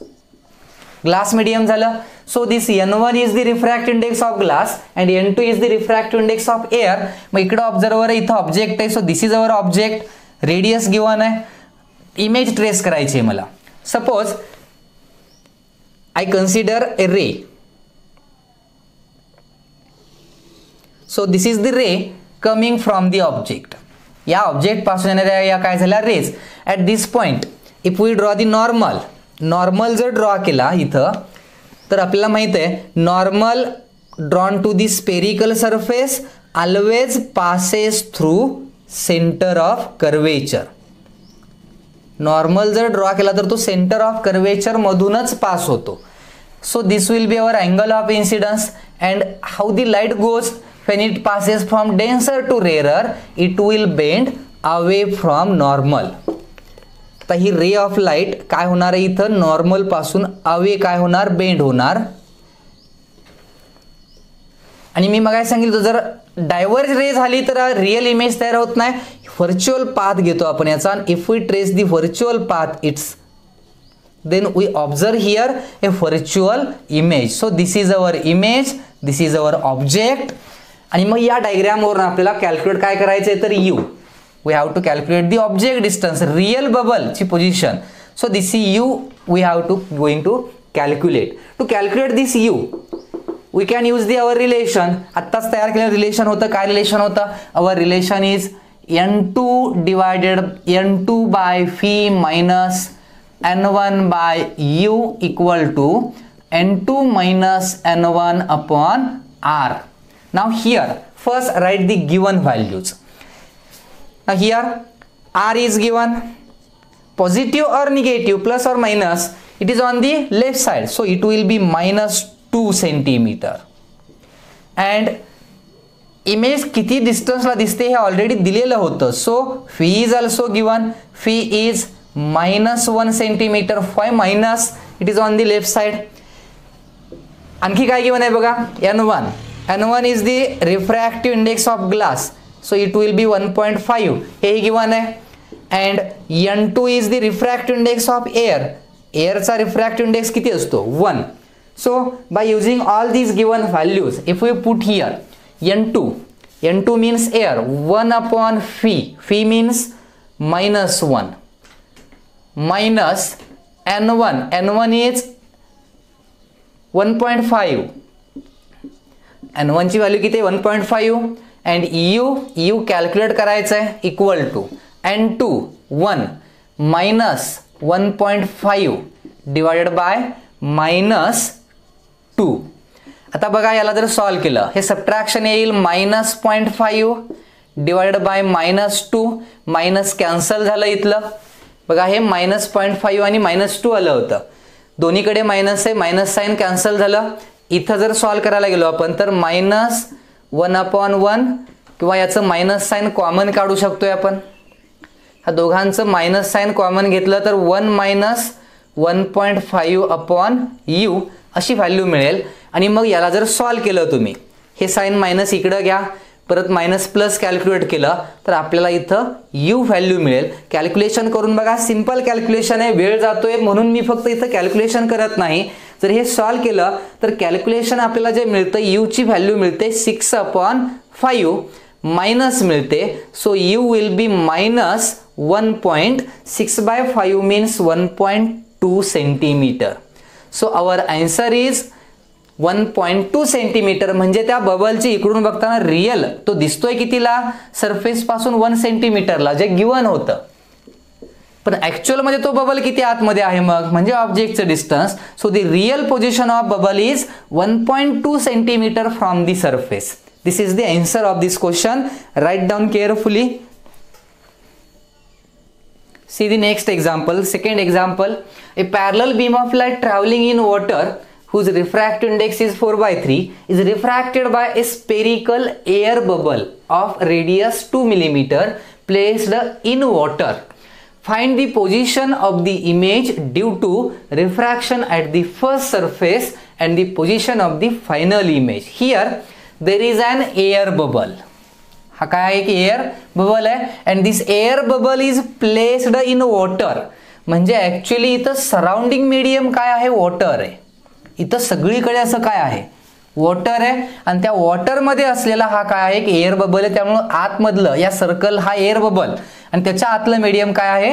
ग्लास मीडियम झालं. So this N1 is the refractive index of glass and N2 is the refractive index of air. मग इकडं ऑब्झर्वर आहे, इथं ऑब्जेक्ट आहे. So this is our object, radius given आहे. इमेज ट्रेस करायची आहे मला. Suppose I consider a ray. So this is the ray coming from the object. या ऑब्जेक्ट पासून येणाऱ्या या काय झाल्या, raise. At this point if we draw the normal, normal जर ड्रॉ केला इथं तर आपल्याला माहित आहे, normal drawn to the spherical surface always passes through centre of curvature. Normal जर ड्रॉ केला तर तो सेंटर ऑफ कर्वेचर मधूनच पास होतो. So this will be our angle of incidence and how the light goes when it passes from denser to rarer, it will bend away from normal. आता ही ray of light काय होणार आहे, इथं normal पासून away काय होणार, bend होणार. आणि मी मगाशी सांगितलं जर डायव्हर्ज रे झाली तर रिअल इमेज तयार होत नाही. व्हर्च्युअल पाथ घेतो आपण याचा. If we trace the virtual path its then we observe here a virtual image. So this is our image, this is our object. आणि मग या डायग्राम वरून आपल्याला कॅल्क्युलेट काय करायचं आहे तर u. We have to calculate the object distance, real bubble ची position. So this is u we have to going to calculate. To calculate this u we can use the our relation. आत्ताच तयार केलेलं relation होतं. काय relation होतं, our relation is n2 divided n2 by phi minus n1 by u equal to n2 minus n1 upon r. Now here first write the given values. Now here r is given, positive or negative, plus or minus, it is on the left side, so it will be minus 2 centimeter. And image किती distance ला दिसते हे already दिलेलं होतं. So phi is also given, phi is minus 1 centimeter. Why minus, it is on the left side. आणखी काय given आहे बघा, n1 N1 is the refractive index of glass, so it will be 1.5, हे given आहे. And N2 is the refractive index of air, airचा refractive index किती असतो 1. So by using all these given values, if we put here N2 means air, 1 upon phi means -1 minus N1 is 1.5, N1 ची value किती 1.5 and U calculate करायचं आहे equal to N2 1 minus 1.5 divided by -2. आता बघा याला जर solve केलं हे सबट्रॅक्शन येईल -0.5 डिवाइडेड बाय -2, मायनस कॅन्सल झालं इथलं बघा हे -0.5 आणि -2 आलं होतं, दोन्हीकडे मायनस आहे, मायनस साइन कॅन्सल झालं. इथं जर सॉल्व करायला गेलो आपण तर -1/1 किंवा याचं मायनस साइन कॉमन काढू शकतोय आपण. ह्या दोघांचं मायनस साइन कॉमन घेतलं तर 1 minus 1.5 upon u अशी व्हॅल्यू मिळेल. आणि मग याला जर सॉल्व केलं तुम्ही हे साइन मायनस इकडं घ्या, परत मायनस प्लस कॅल्क्युलेट केलं तर आपल्याला इथं u व्हॅल्यू मिळेल. कॅल्क्युलेशन करून बघा, सिंपल कॅल्क्युलेशन आहे, वेळ जातोय म्हणून मी फक्त इथं कॅल्क्युलेशन करत नाही. जर हे सॉल्व केलं तर कॅल्क्युलेशन आपल्याला जे मिळतं u ची व्हॅल्यू मिळते 6/5 मायनस मिळते. So u will be -1.6/5 means 1.2 centimetre. So our answer is 1.2 centimetre. म्हणजे त्या बबलची इकडून बघताना रियल तो दिसतोय कितीला, सरफेस पासून 1 सेंटीमीटरला जे गिवन होतं, पण ऍक्च्युअल मध्ये तो बबल किती आतमध्ये आहे मग म्हणजे ऑब्जेक्टचं distance. So the real position of bubble is 1.2 centimetre from the surface. This is the answer of this question. Write down carefully. See the next example, second example. A parallel beam of light traveling in water whose refractive index is 4/3 is refracted by a spherical air bubble of radius 2 mm placed in water. Find the position of the image due to refraction at the first surface and the position of the final image. Here there is an air bubble. हा काय आहे की air bubble आहे and this air bubble is placed in water. म्हणजे actually इथं surrounding medium काय आहे, water आहे. इथं सगळीकडे असं काय आहे, वॉटर आहे. आणि त्या वॉटरमध्ये असलेला हा काय आहे की एअर बबल आहे. त्यामुळं आतमधलं या सर्कल हा एअर बबल आणि त्याच्या आतलं मीडियम काय आहे,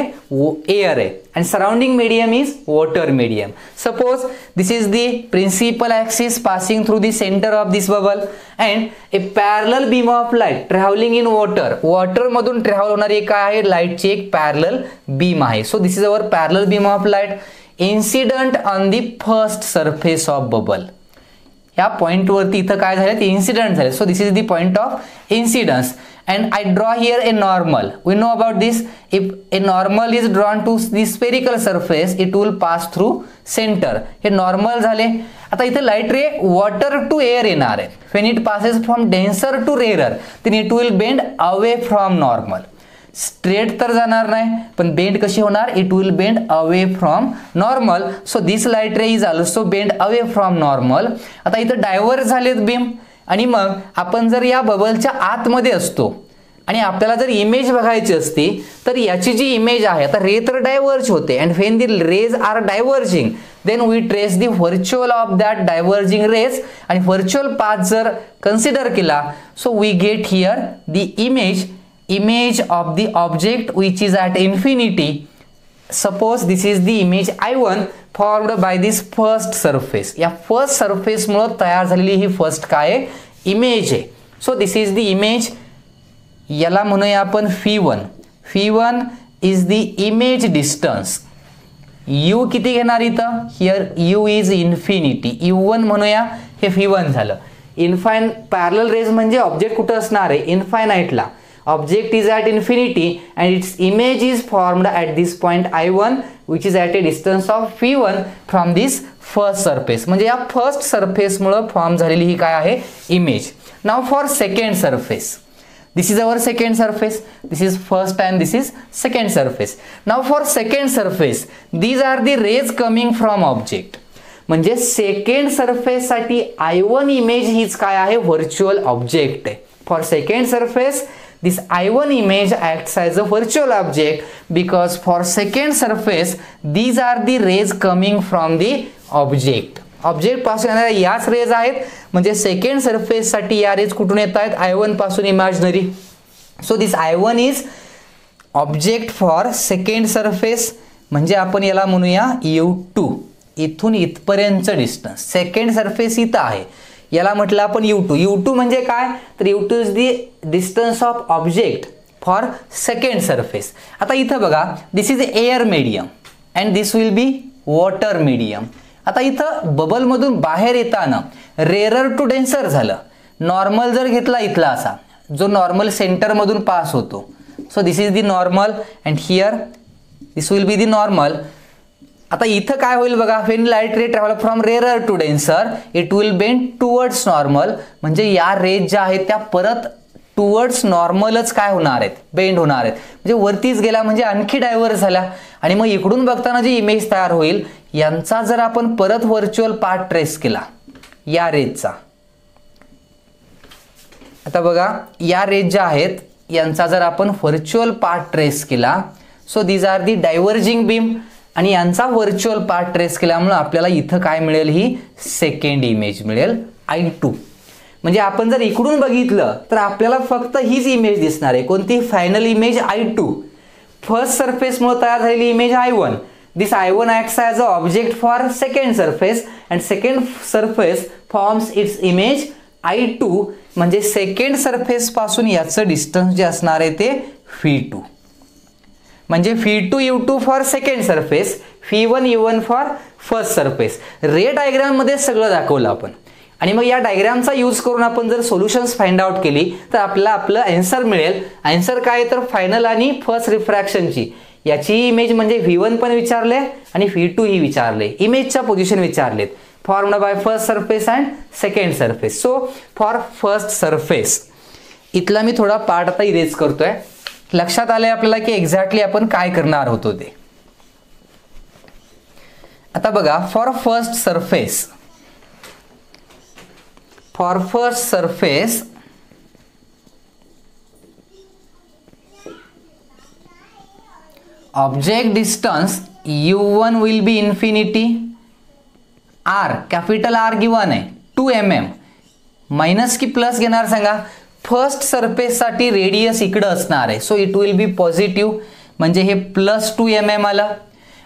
एअर आहे. आणि surrounding medium is water medium. Suppose this is the principal axis passing through the centre of this bubble and a parallel beam of light travelling in water. वॉटरमधून travel होणारी काय आहे, लाईटची एक पॅरलल बीम आहे. So this is our parallel beam of light incident on the first surface of bubble. या point वरती इथं काय झालं ते इन्सिडेंट झाले. So this is the point of incidence and I draw here a normal. We know about this. If a normal is drawn to the spherical surface, it will pass through center. हे normal झाले. आता इथे light ray water to air येणार आहे. When it passes from denser to rarer, then it will bend away from normal. Straight तर जाणार नाही, पण bend कशी होणार, it will bend away from normal. So this light ray is also bend away from normal. आता इथे diverge झालेत beam. आणि मग आपण जर या बबलच्या आतमध्ये असतो आणि आपल्याला जर इमेज बघायची असती तर याची जी इमेज आहे, आता रे तर डायव्हर्ज होते and when the rays are diverging then we trace the virtual of that diverging rays आणि व्हर्च्युअल पाथ जर कन्सिडर केला so we get here the image of the object which is at infinity. Suppose this is the image I1 formed by this first surface. या first surface मुळे तयार झालेली ही first काय image आहे. So this is the image. याला म्हणूया आपण phi1 is the image distance. u किती घेणार इथं, here u is infinity. u1 म्हणूया, हे phi1 झालं. इनफाइन पॅरलल रेज म्हणजे ऑब्जेक्ट कुठं असणार आहे, इनफायनाइटला. Object is at infinity and its image is formed at this point I1 which is at a distance of phi1 from this first surface. म्हणजे या first surface मुळे फॉर्म झालेली ही काय आहे image. Now for second surface, this is our second surface, this is first and this is second surface. Now for second surface, these are the rays coming from object. म्हणजे second surface साठी I1 image हीच काय आहे, virtual object आहे. For second surface this I1 image acts as a virtual object because for second surface these are the rays coming from the object. Object पासून येणाऱ्या याच raise आहेत, म्हणजे सेकंड सरफेस साठी या रेज कुठून येत आहेत, I1 पासून imaginary. So this I1 is object for second surface, म्हणजे आपण याला म्हणूया U2. इथून इथपर्यंतचं डिस्टन्स सेकंड सरफेस इथं आहे, याला म्हटलं आपण U2. U2 म्हणजे काय, तर U2 is the distance of object for second surface. आता इथं बघा, this is air medium and this will be water medium. आता इथं बबल मधून बाहेर येताना रेअरर टू डेन्सर झालं. नॉर्मल जर घेतला इथला असा, जो नॉर्मल सेंटर मधून पास होतो, so this is the normal and here this will be the normal. आता इथं काय होईल बघा, when light ray travel from rarer to denser it will bend towards normal, म्हणजे या रेज ज्या आहेत त्या परत टुवर्ड्स नॉर्मलच काय होणार आहेत, बेंड होणार आहेत. म्हणजे वरतीच गेला म्हणजे आणखी डायव्हर्स झाला, आणि मग इकडून बघताना जी इमेज तयार होईल यांचा जर आपण परत व्हर्च्युअल पार्ट ट्रेस केला या रेजचा, आता बघा या रेज ज्या आहेत यांचा जर आपण व्हर्च्युअल पार्ट ट्रेस केला, so these are the diverging beam, आणि यांचा व्हर्च्युअल पार्ट ट्रेस केल्यामुळे आपल्याला इथं काय मिळेल, ही सेकंड इमेज मिळेल I2. म्हणजे आपण जर इकडून बघितलं तर आपल्याला फक्त हीच इमेज दिसणार आहे, कोणती, फायनल इमेज I2. फर्स्ट सरफेसमुळे तयार झालेली image I1. This I1 acts as an object for second surface and second surface forms its image I2. म्हणजे सेकंड सरफेस पासून याचं डिस्टन्स जे असणार आहे ते V2. म्हणजे V2 U2 for second surface, V1 U1 for first surface. Ray diagram मध्ये सगळं दाखवलं आपण, आणि मग या डायग्रामचा यूज करून आपण जर सोल्युशन्स फाइंड आउट केली तर आपल्याला आपलं आन्सर मिळेल. आन्सर काय, तर फायनल आणि फर्स्ट रिफ्रॅक्शनची याची इमेज म्हणजे V1 पण विचारले आणि V2 ही विचारले, इमेजच्या पोझिशन विचारलेत, formed by first surface and second surface. So for first surface इथला मी थोडा पार्ट आता इरेज करतोय. लक्षात आलंय आपल्याला की एक्झॅक्टली आपण काय करणार होतो ते. आता बघा, for first surface object distance U1 will be infinity, R capital R given आहे 2 mm. मायनस की प्लस घेणार सांगा, फर्स्ट सरफेस साठी रेडियस इकडे असणार आहे, so it will B positive, म्हणजे हे +2 mm आलं.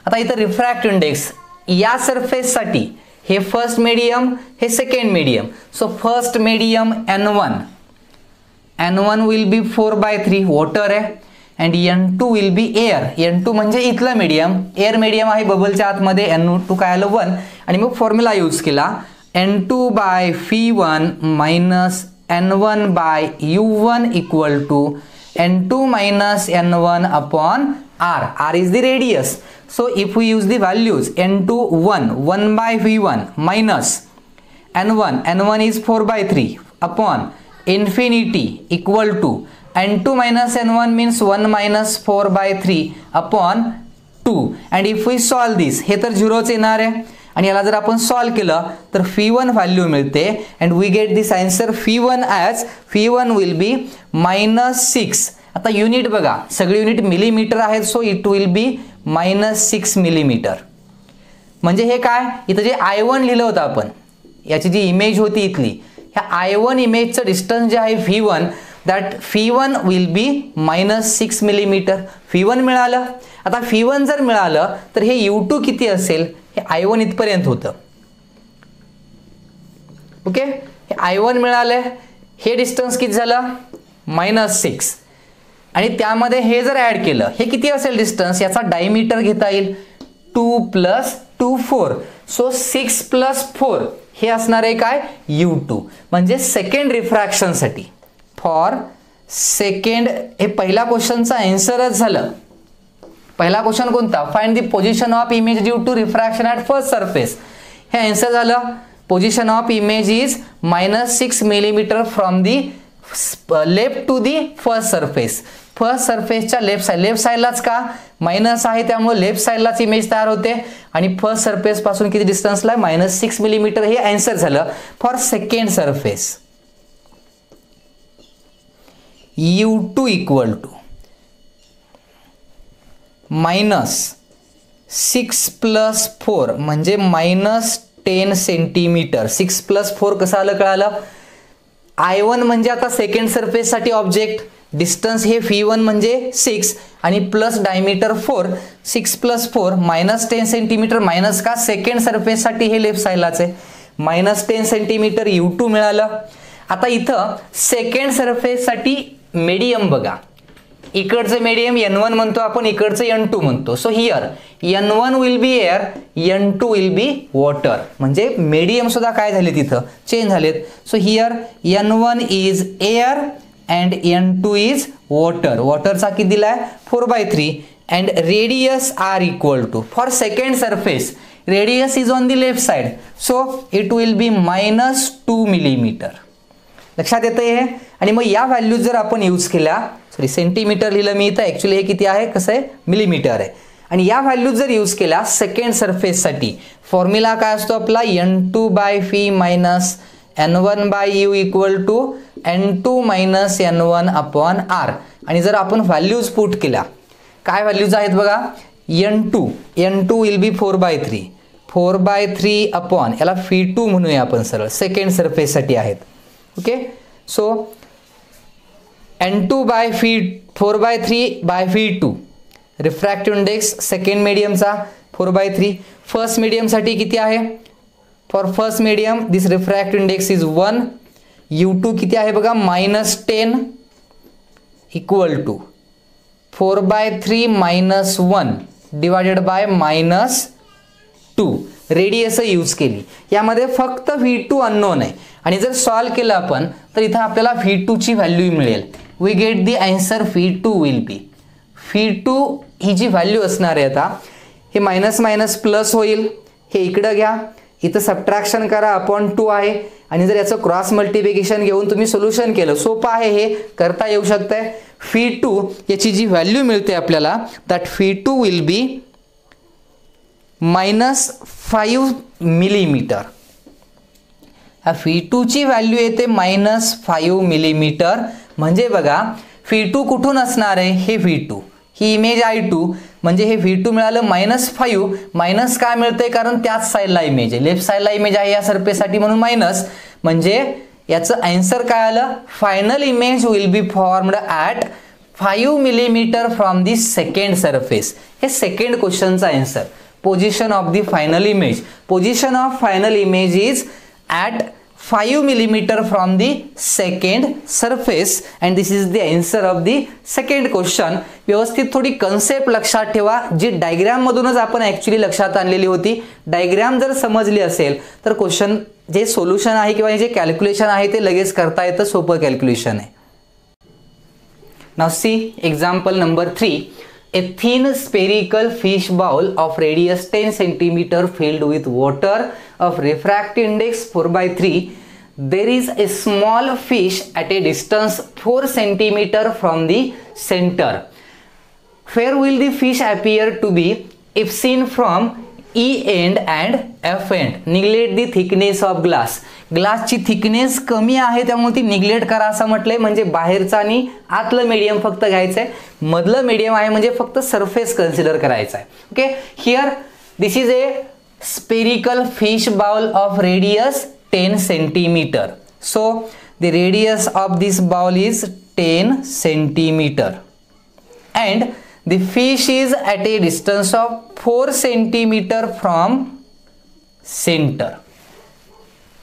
आता इथं रिफ्रॅक्ट इंडेक्स या सरफेस साठी, हे फर्स्ट मीडियम हे second medium, so first medium N1 will be 4/3 water आहे, and N2 will be air. N2 म्हणजे इथलं मीडियम, एअर मीडियम आहे बबलच्या आतमध्ये, N2 काय आलं 1, आणि मग फॉर्म्युला यूज केला N2/V1 minus N1/U1 equal to N2 minus N1 upon R. R is the radius. So if we use the values N2 1/V1 minus N1 is 4/3 upon infinity equal to N2 minus N1 means 1 minus 4/3 upon 2. And if we solve this, हे तर 0च येणार आहे, आणि याला जर आपण solve केलं तर V1 व्हॅल्यू मिळते, and we get this answer V1 will be -6. आता युनिट बघा, सगळे युनिट मिलीमीटर आहेत, so it will be -6 millimetre. म्हणजे हे काय, इथं जे I1 लिहिलं होतं आपण, याची जी इमेज होती इथली, ह्या I1 इमेजचं डिस्टन्स जे आहे V1, that V1 will be -6 millimetre. V1 मिळालं. आता V1 जर मिळालं तर हे U2 किती असेल, हे I1 इथपर्यंत होतं. ओके, हे I1 मिळाले, हे डिस्टन्स किती झालं -6, आणि त्यामध्ये हे जर ऍड केलं, हे किती असेल डिस्टन्स, याचा डायमीटर घेता येईल 2 + 2 4, सो 6 + 4 हे असणार आहे काय, U2. म्हणजे सेकंड रिफ्रॅक्शन साठी, फॉर सेकंड, हे पहिला क्वेश्चनचा आन्सरच झालं. पहिला क्वेश्चन कोणता, find the position of image due to refraction at first surface. हे आन्सर झालं, position of image is -6 millimetre from the left to the first surface. First सरफेसच्या लेफ्ट साईडलाच का मायनस आहे, त्यामुळे लेफ्ट साईडलाच इमेज तयार होते आणि फर्स्ट सरफेस पासून किती डिस्टन्सला आहे -6 मिलीमीटर. हे आन्सर झालं for second surface. U2 equal to -6 + 4 म्हणजे -10 सेंटीमीटर. 6 + 4 कसं आलं कळालं. I1 म्हणजे आता सेकंड सरफेस साठी ऑब्जेक्ट, डिस्टन्स हे V1 म्हणजे 6 आणि प्लस डायमीटर 4. 6 + 4 -10 सेंटीमीटर मायनस का सेकंड सरफेस साठी हे लेफ्ट साईडलाच आहे -10 सेंटीमीटर U2 मिळालं. आता इथं सेकंड सरफेस साठी मीडियम बघा, इकडचं मीडियम N1 म्हणतो आपण, इकडचं N2 म्हणतो. So here N1 will be air, N2 will be water. म्हणजे मीडियम सुद्धा काय झाले तिथं चेंज झालेत. So here N1 is air and N2 is water. वॉटरचा किती दिलाय 4/3 and radius R equal to for second surface radius is on the left side, so it will be -2 millimetre. लक्षात येतंय हे. आणि मग या व्हॅल्यूज जर आपण यूज केल्या, सॉरी सेंटीमीटर लिहिलं मी इथं, ऍक्च्युली हे किती आहे कसं आहे मिलीमीटर आहे. आणि या व्हॅल्यूज जर यूज केल्या सेकंड सरफेस साठी, फॉर्म्युला काय असतो आपला N2/V - N1/U equal to N2 - N1/R. आणि जर आपण व्हॅल्यूज पुट केल्या, काय व्हॅल्यूज आहेत बघा. N2 विल बी 4/3 अपॉन याला V2 म्हणूया आपण सरळ, सेकंड सरफेस साठी आहेत. Okay, so N2/4/3/V2 refractive index second मीडियमचा 4/3. फर्स्ट मीडियम साठी किती आहे, for first medium this refractive index is 1. U2 किती आहे बघा -10 equal to 4/3 - 1 divided by -2. Radius use केली, यामध्ये फक्त V2 अननोन आहे आणि जर सॉल्व केलं आपण तर इथं आपल्याला V2 ची व्हॅल्यू मिळेल. We get the answer V2 will be, V2 ही जी व्हॅल्यू असणार आहे आता हे मायनस मायनस प्लस होईल. हे इकडं घ्या, इथं सबट्रॅक्शन करा, अपॉन 2 आहे आणि जर याचं क्रॉस मल्टिप्लिकेशन घेऊन तुम्ही सोल्युशन केलं, सोपं आहे हे करता येऊ शकतंय. V2 याची जी व्हॅल्यू मिळते आपल्याला that V2 will B -5 millimetre. V2 ची व्हॅल्यू येते -5 मिलीमीटर. म्हणजे बघा V2 कुठून असणार आहे, हे V2 ही इमेज I2 म्हणजे हे V2 मिळालं -5 मायनस काय मिळतंय कारण त्याच साईडला इमेज आहे, लेफ्ट साईडला इमेज आहे या सरफेस साठी म्हणून मायनस. म्हणजे याचं आन्सर काय आलं, final image will be formed at 5 millimetre from the second surface. हे सेकंड क्वेश्चनचा answer. Position of the final image. Position of final image is at 5 millimeter from the second surface and this is the answer of the second question. व्यवस्थित थोडी concept लक्षात ठेवा, जी diagram मधूनच आपण actually लक्षात आणलेली होती. डायग्राम जर समजली असेल तर क्वेश्चन जे सोल्युशन आहे किंवा जे कॅल्क्युलेशन आहे ते लगेच करता येतं, सोपं कॅल्क्युलेशन आहे. Now see example number 3. A thin spherical fish bowl of radius 10 cm filled with water of refractive index 4/3. There is a small fish at a distance 4 cm from the center. Where will the fish appear to be if seen from E end and F end? Neglect the thickness of glass. ग्लासची thickness कमी आहे त्यामुळे ती neglect करा असं म्हटलंय. म्हणजे बाहेरचा आणि आतलं मीडियम फक्त घ्यायचंय, मधलं मीडियम आहे म्हणजे फक्त सरफेस कन्सिडर करायचा आहे. Okay, here this is a spherical fish bowl of radius 10 centimetre. So the radius of this bowl is 10 centimetre and the fish is at a distance of 4 centimeter from center.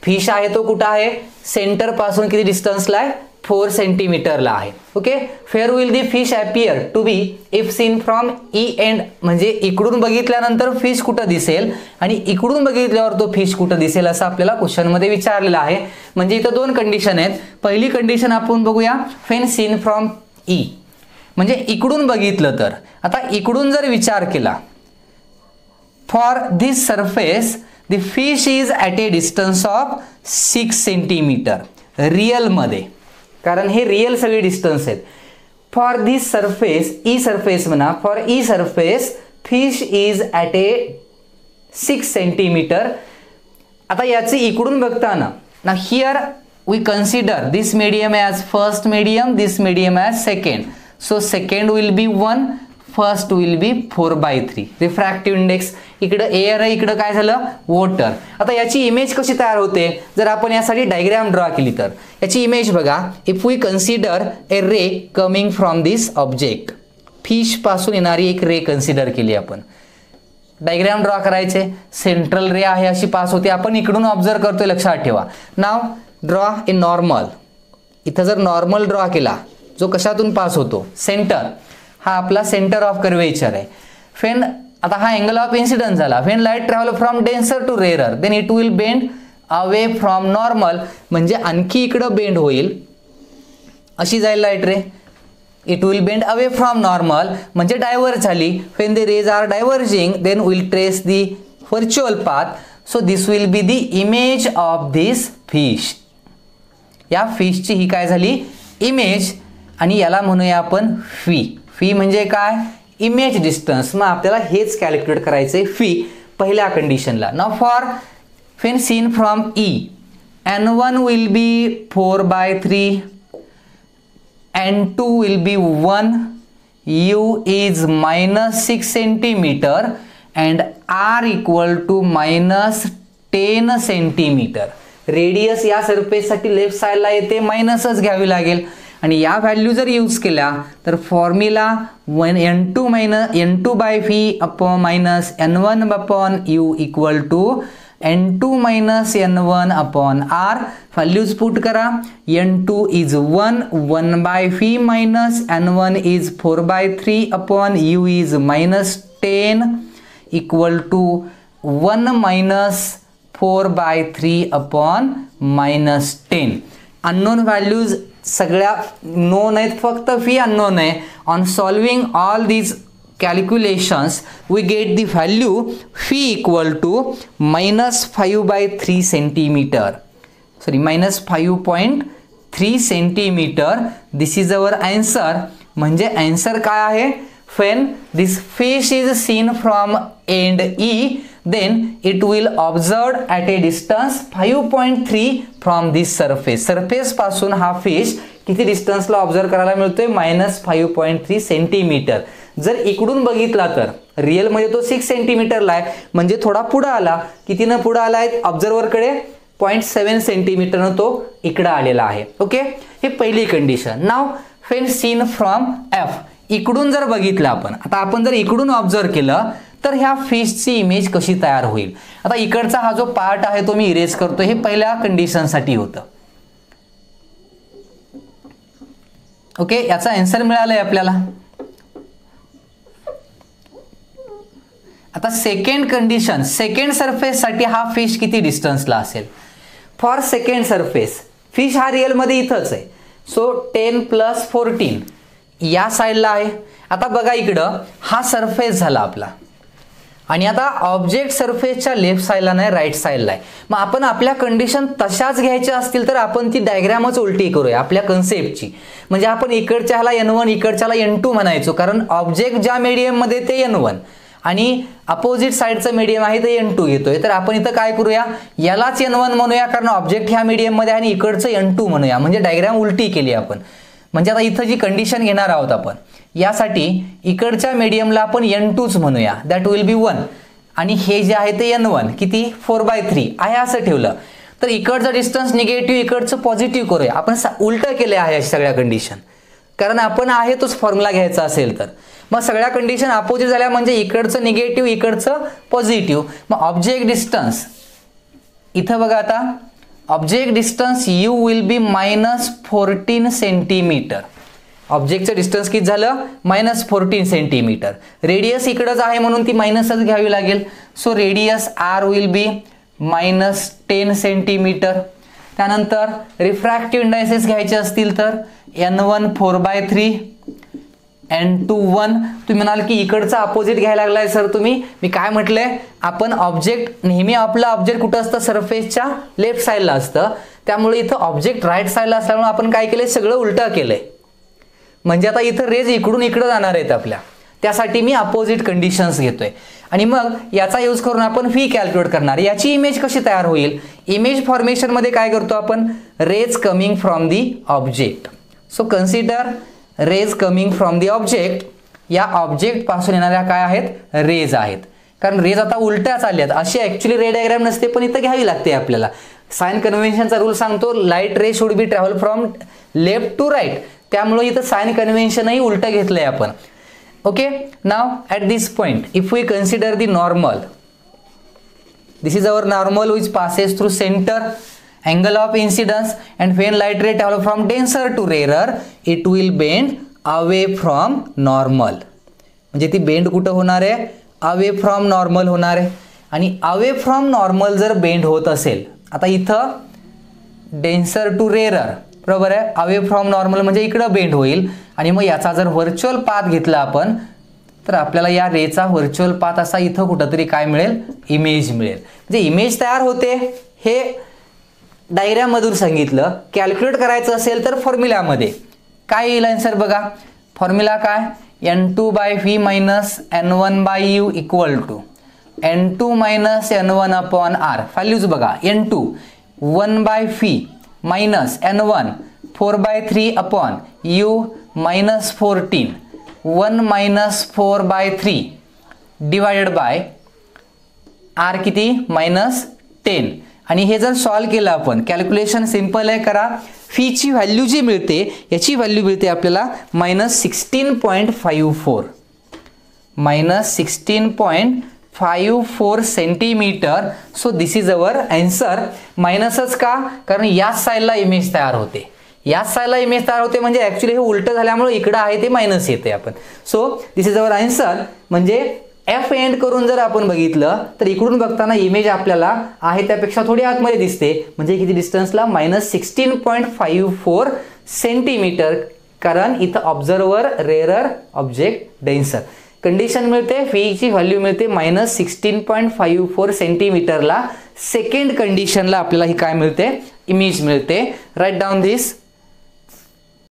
Fish आहे तो कुठं आहे, centre पासून किती डिस्टन्सला आहे, 4 सेंटीमीटरला आहे. Okay, where will the fish appear to be if seen from E end. म्हणजे इकडून बघितल्यानंतर फिश कुठं दिसेल आणि इकडून बघितल्यावर तो फिश कुठं दिसेल असं आपल्याला क्वेश्चन मध्ये विचारलेलं आहे. म्हणजे इथं दोन कंडिशन आहेत. पहिली कंडिशन आपण बघूया, व्हेन सीन फ्रॉम ई म्हणजे इकडून बघितलं तर. आता इकडून जर विचार केला, for this surface the fish is at a distance of 6 centimetre real मध्ये, कारण हे रिअल सगळे डिस्टन्स आहेत. For this surface, E surface म्हणा, for E surface fish is at a 6 centimetre. आता याचे इकडून बघताना ना here we consider this medium as first medium, this medium as second. So second will be 1, first will be 4/3. Refractive index इकडं air आहे, इकडं काय झालं वॉटर. आता याची इमेज कशी तयार होते जर आपण यासाठी डायग्राम ड्रॉ केली तर याची इमेज बघा. If we consider a ray coming from this object, fish पासून येणारी एक रे कन्सिडर केली आपण. डायग्राम ड्रॉ करायचे, सेंट्रल रे आहे अशी पास होते, आपण इकडून ऑब्झर्व करतोय लक्षात ठेवा. नाव ड्रॉ ए नॉर्मल. इथं जर नॉर्मल ड्रॉ केला जो कशातून पास होतो सेंटर, हा आपला सेंटर ऑफ कर्वेचर आहे. फेन आता हा अँगल ऑफ इन्सिडन्स झाला. When light travel from denser to rarer then it will bend away from normal, म्हणजे आणखी इकडं बेंड होईल, अशी जाईल light ray. It will bend away from normal म्हणजे डायव्हर्ज झाली. When the rays are diverging then will trace the virtual path. So this will be the image of this fish. या फिशची ही काय झाली इमेज, आणि याला म्हणूया आपण फी. फी म्हणजे काय इमेज डिस्टन्स. मग आपल्याला हेच कॅल्क्युलेट करायचंय फी पहिल्या कंडिशनला. Now for when seen from E, n1 will be 4/3, n2 will be 1, u is -6 centimeter and r equal to -10 centimeter. Radius या सरफेस साठी लेफ्ट साइडला येते, मायनसच घ्यावी लागेल. आणि या व्हॅल्यू जर यूज केल्या तर formula n2/v upon minus n1 upon u equal to n2 minus n1 upon r. Values put करा. n2 is 1, 1/v minus n1 is 4/3 upon u is -10 equal to 1 minus 4/3 upon -10. Unknown values सगळ्या non आहेत, फक्त fee unknown आहे. On solving all these calculations we get the value phi equal to -5/3 centimeter, sorry -5.3 centimeter. this is our answer. म्हणजे answer काय आहे, when this fish is seen from end E then it will observed at a distance 5.3 from this surface. Surface पासून हा fish किती डिस्टन्सला observe करायला मिळतोय -5.3 centimetre. जर इकडून बघितला तर रिअल मध्ये तो 6 सेंटीमीटरला आहे, म्हणजे थोडा पुढे आला. कितीनं पुढे आला आहे ऑब्झर्वर कडे 0.7 सेंटीमीटरनं तो इकडे आलेला आहे. ओके, हे पहिली condition. Now when seen from F, इकडून जर बघितलं आपण, आता आपण जर इकडून ऑब्झर्व केलं तर ह्या फिशची इमेज कशी तयार होईल. आता इकडचा हा जो पार्ट आहे तो मी इरेज करतो, हे पहिल्या कंडिशन साठी होतं. ओके, याचा आन्सर मिळालाय आपल्याला. आता सेकंड कंडिशन, सेकंड सरफेस साठी हा फिश किती डिस्टन्सला असेल. फॉर सेकंड सरफेस फिश हा रिअल मध्ये इथंच आहे. सो 10 + 14 या साईडला आहे. आता बघा इकडं हा सरफेस झाला आपला, आणि आता ऑब्जेक्ट सरफेसच्या लेफ्ट साईडला नाही, राईट साईडला आहे. मग आपण आपल्या कंडिशन तशाच घ्यायच्या असतील तर आपण ती डायग्रामच उलटी करूया आपल्या कन्सेप्टची. म्हणजे आपण इकडच्याला n1 इकडच्याला n2 म्हणायचो, कारण ऑब्जेक्ट ज्या मीडियम मध्ये ते n1 आणि अपोजिट साइडचं मीडियम आहे ते n2 घेतोय. तर आपण इथं काय करूया, यालाच n1 म्हणूया कारण ऑब्जेक्ट ह्या मीडियम मध्ये आणि इकडचं n2 म्हणूया. म्हणजे डायग्राम उलटी केली आपण. म्हणजे आता इथं जी कंडिशन घेणार आहोत आपण, यासाठी इकडच्या मीडियमला आपण n2च म्हणूया, दॅट विल बी 1, आणि हे जे आहे ते n1 किती 4/3 आहे असं ठेवलं. तर इकडचं डिस्टन्स निगेटिव्ह, इकडचं पॉझिटिव्ह करूया. आपण उलटं केले आहे अशा सगळ्या कंडिशन, कारण आपण आहे तोच फॉर्म्युला घ्यायचा असेल तर. मग सगळ्या कंडिशन अपोजिट झाल्या म्हणजे इकडचं निगेटिव्ह इकडचं पॉझिटिव्ह. मग ऑब्जेक्ट डिस्टन्स इथं बघा, आता object distance u will be -14 centimetre. ऑब्जेक्टचं डिस्टन्स किती झालं -14 सेंटीमीटर. रेडियस इकडंच आहे म्हणून ती मायनसच घ्यावी लागेल. So radius r will be -10 centimetre. त्यानंतर रिफ्रॅक्टिव्ह इंडायसेस घ्यायचे असतील तर n1 4/3, n2 1. तुम्ही म्हणाल की इकडचा अपोजिट घ्यायला लागलाय सर तुम्ही. मी काय म्हटलंय, आपण ऑब्जेक्ट नेहमी आपलं ऑब्जेक्ट कुठं असतं, सरफेसच्या लेफ्ट साईडला असतं. त्यामुळे इथं ऑब्जेक्ट राईट साईडला असल्यामुळे आपण काय केलंय, सगळं उलटं केलंय. म्हणजे आता इथं रेज इकडून इकडं जाणार आहेत आपल्या, त्यासाठी मी अपोजिट कंडिशन्स घेतोय आणि मग याचा यूज करून आपण फी कॅल्क्युलेट करणार. याची इमेज कशी तयार होईल? इमेज फॉर्मेशन मध्ये काय करतो आपण? Raise coming from the object. So consider raise coming from the object. या ऑब्जेक्ट पासून येणाऱ्या काय आहेत? रेज आहेत. कारण रेज आता उलट्या चालल्यात, अशी ऍक्च्युअली रे डायग्राम नसते, पण इथं घ्यावी लागते आपल्याला. साइन कन्व्हेन्शनचा रूल सांगतो light ray should be travel from left to right, त्यामुळे इथं साइन कन्व्हेन्शनही उलटं घेतलंय आपण. Okay, now at this point if we consider the normal, this is our normal which passes through center, angle of incidence, and when light ray travel from denser to rarer it will bend away from normal. म्हणजे ती bend कुठं होणार आहे? Away from normal होणार आहे. आणि away from normal जर bend होत असेल, आता इथं डेन्सर टू रेरर बरोबर आहे, अवे फ्रॉम नॉर्मल म्हणजे इकडं बेंड होईल. आणि मग याचा जर व्हर्च्युअल पाथ घेतला आपण तर आपल्याला या रेचा व्हर्च्युअल पाथ असा इथं कुठंतरी काय मिळेल? इमेज मिळेल. म्हणजे इमेज तयार होते हे डायग्राम मधून सांगितलं. कॅल्क्युलेट करायचं असेल तर फॉर्म्युलामध्ये काय येईल आन्सर बघा. फॉर्म्युला काय? n2 by v minus n1 by u equal to n2 minus n1 upon r. Values बघा. n2 1 by v minus n1 4 by 3 upon u minus 14 1 minus 4 by 3 divided by r किती? Minus 10. आणि हे जर solve केलं आपण, calculation simple आहे करा. फीची value जी मिळते याची व्हॅल्यू मिळते आपल्याला minus 16.54 minus 16.54 centimetre. So this is our answer. मायनसच का? कारण याच साईडला इमेज तयार होते, याच साईडला इमेज तयार होते म्हणजे ऍक्च्युली हे उलट झाल्यामुळे इकडं आहे ते मायनस येते आपण. So this is our answer. म्हणजे एफ एंड करून जर आपण बघितलं तर इकडून बघताना इमेज आपल्याला आहे त्यापेक्षा थोडी आतमध्ये दिसते. म्हणजे किती डिस्टन्सला? Minus 16.54 centimetre. कारण इथं observer rarer object denser. Condition मिळते, फीची व्हॅल्यू मिळते मायनस 16.54 सेंटीमीटरला. सेकंड कंडिशनला आपल्याला ही काय मिळते? इमेज मिळते. राईट डाऊन दिस.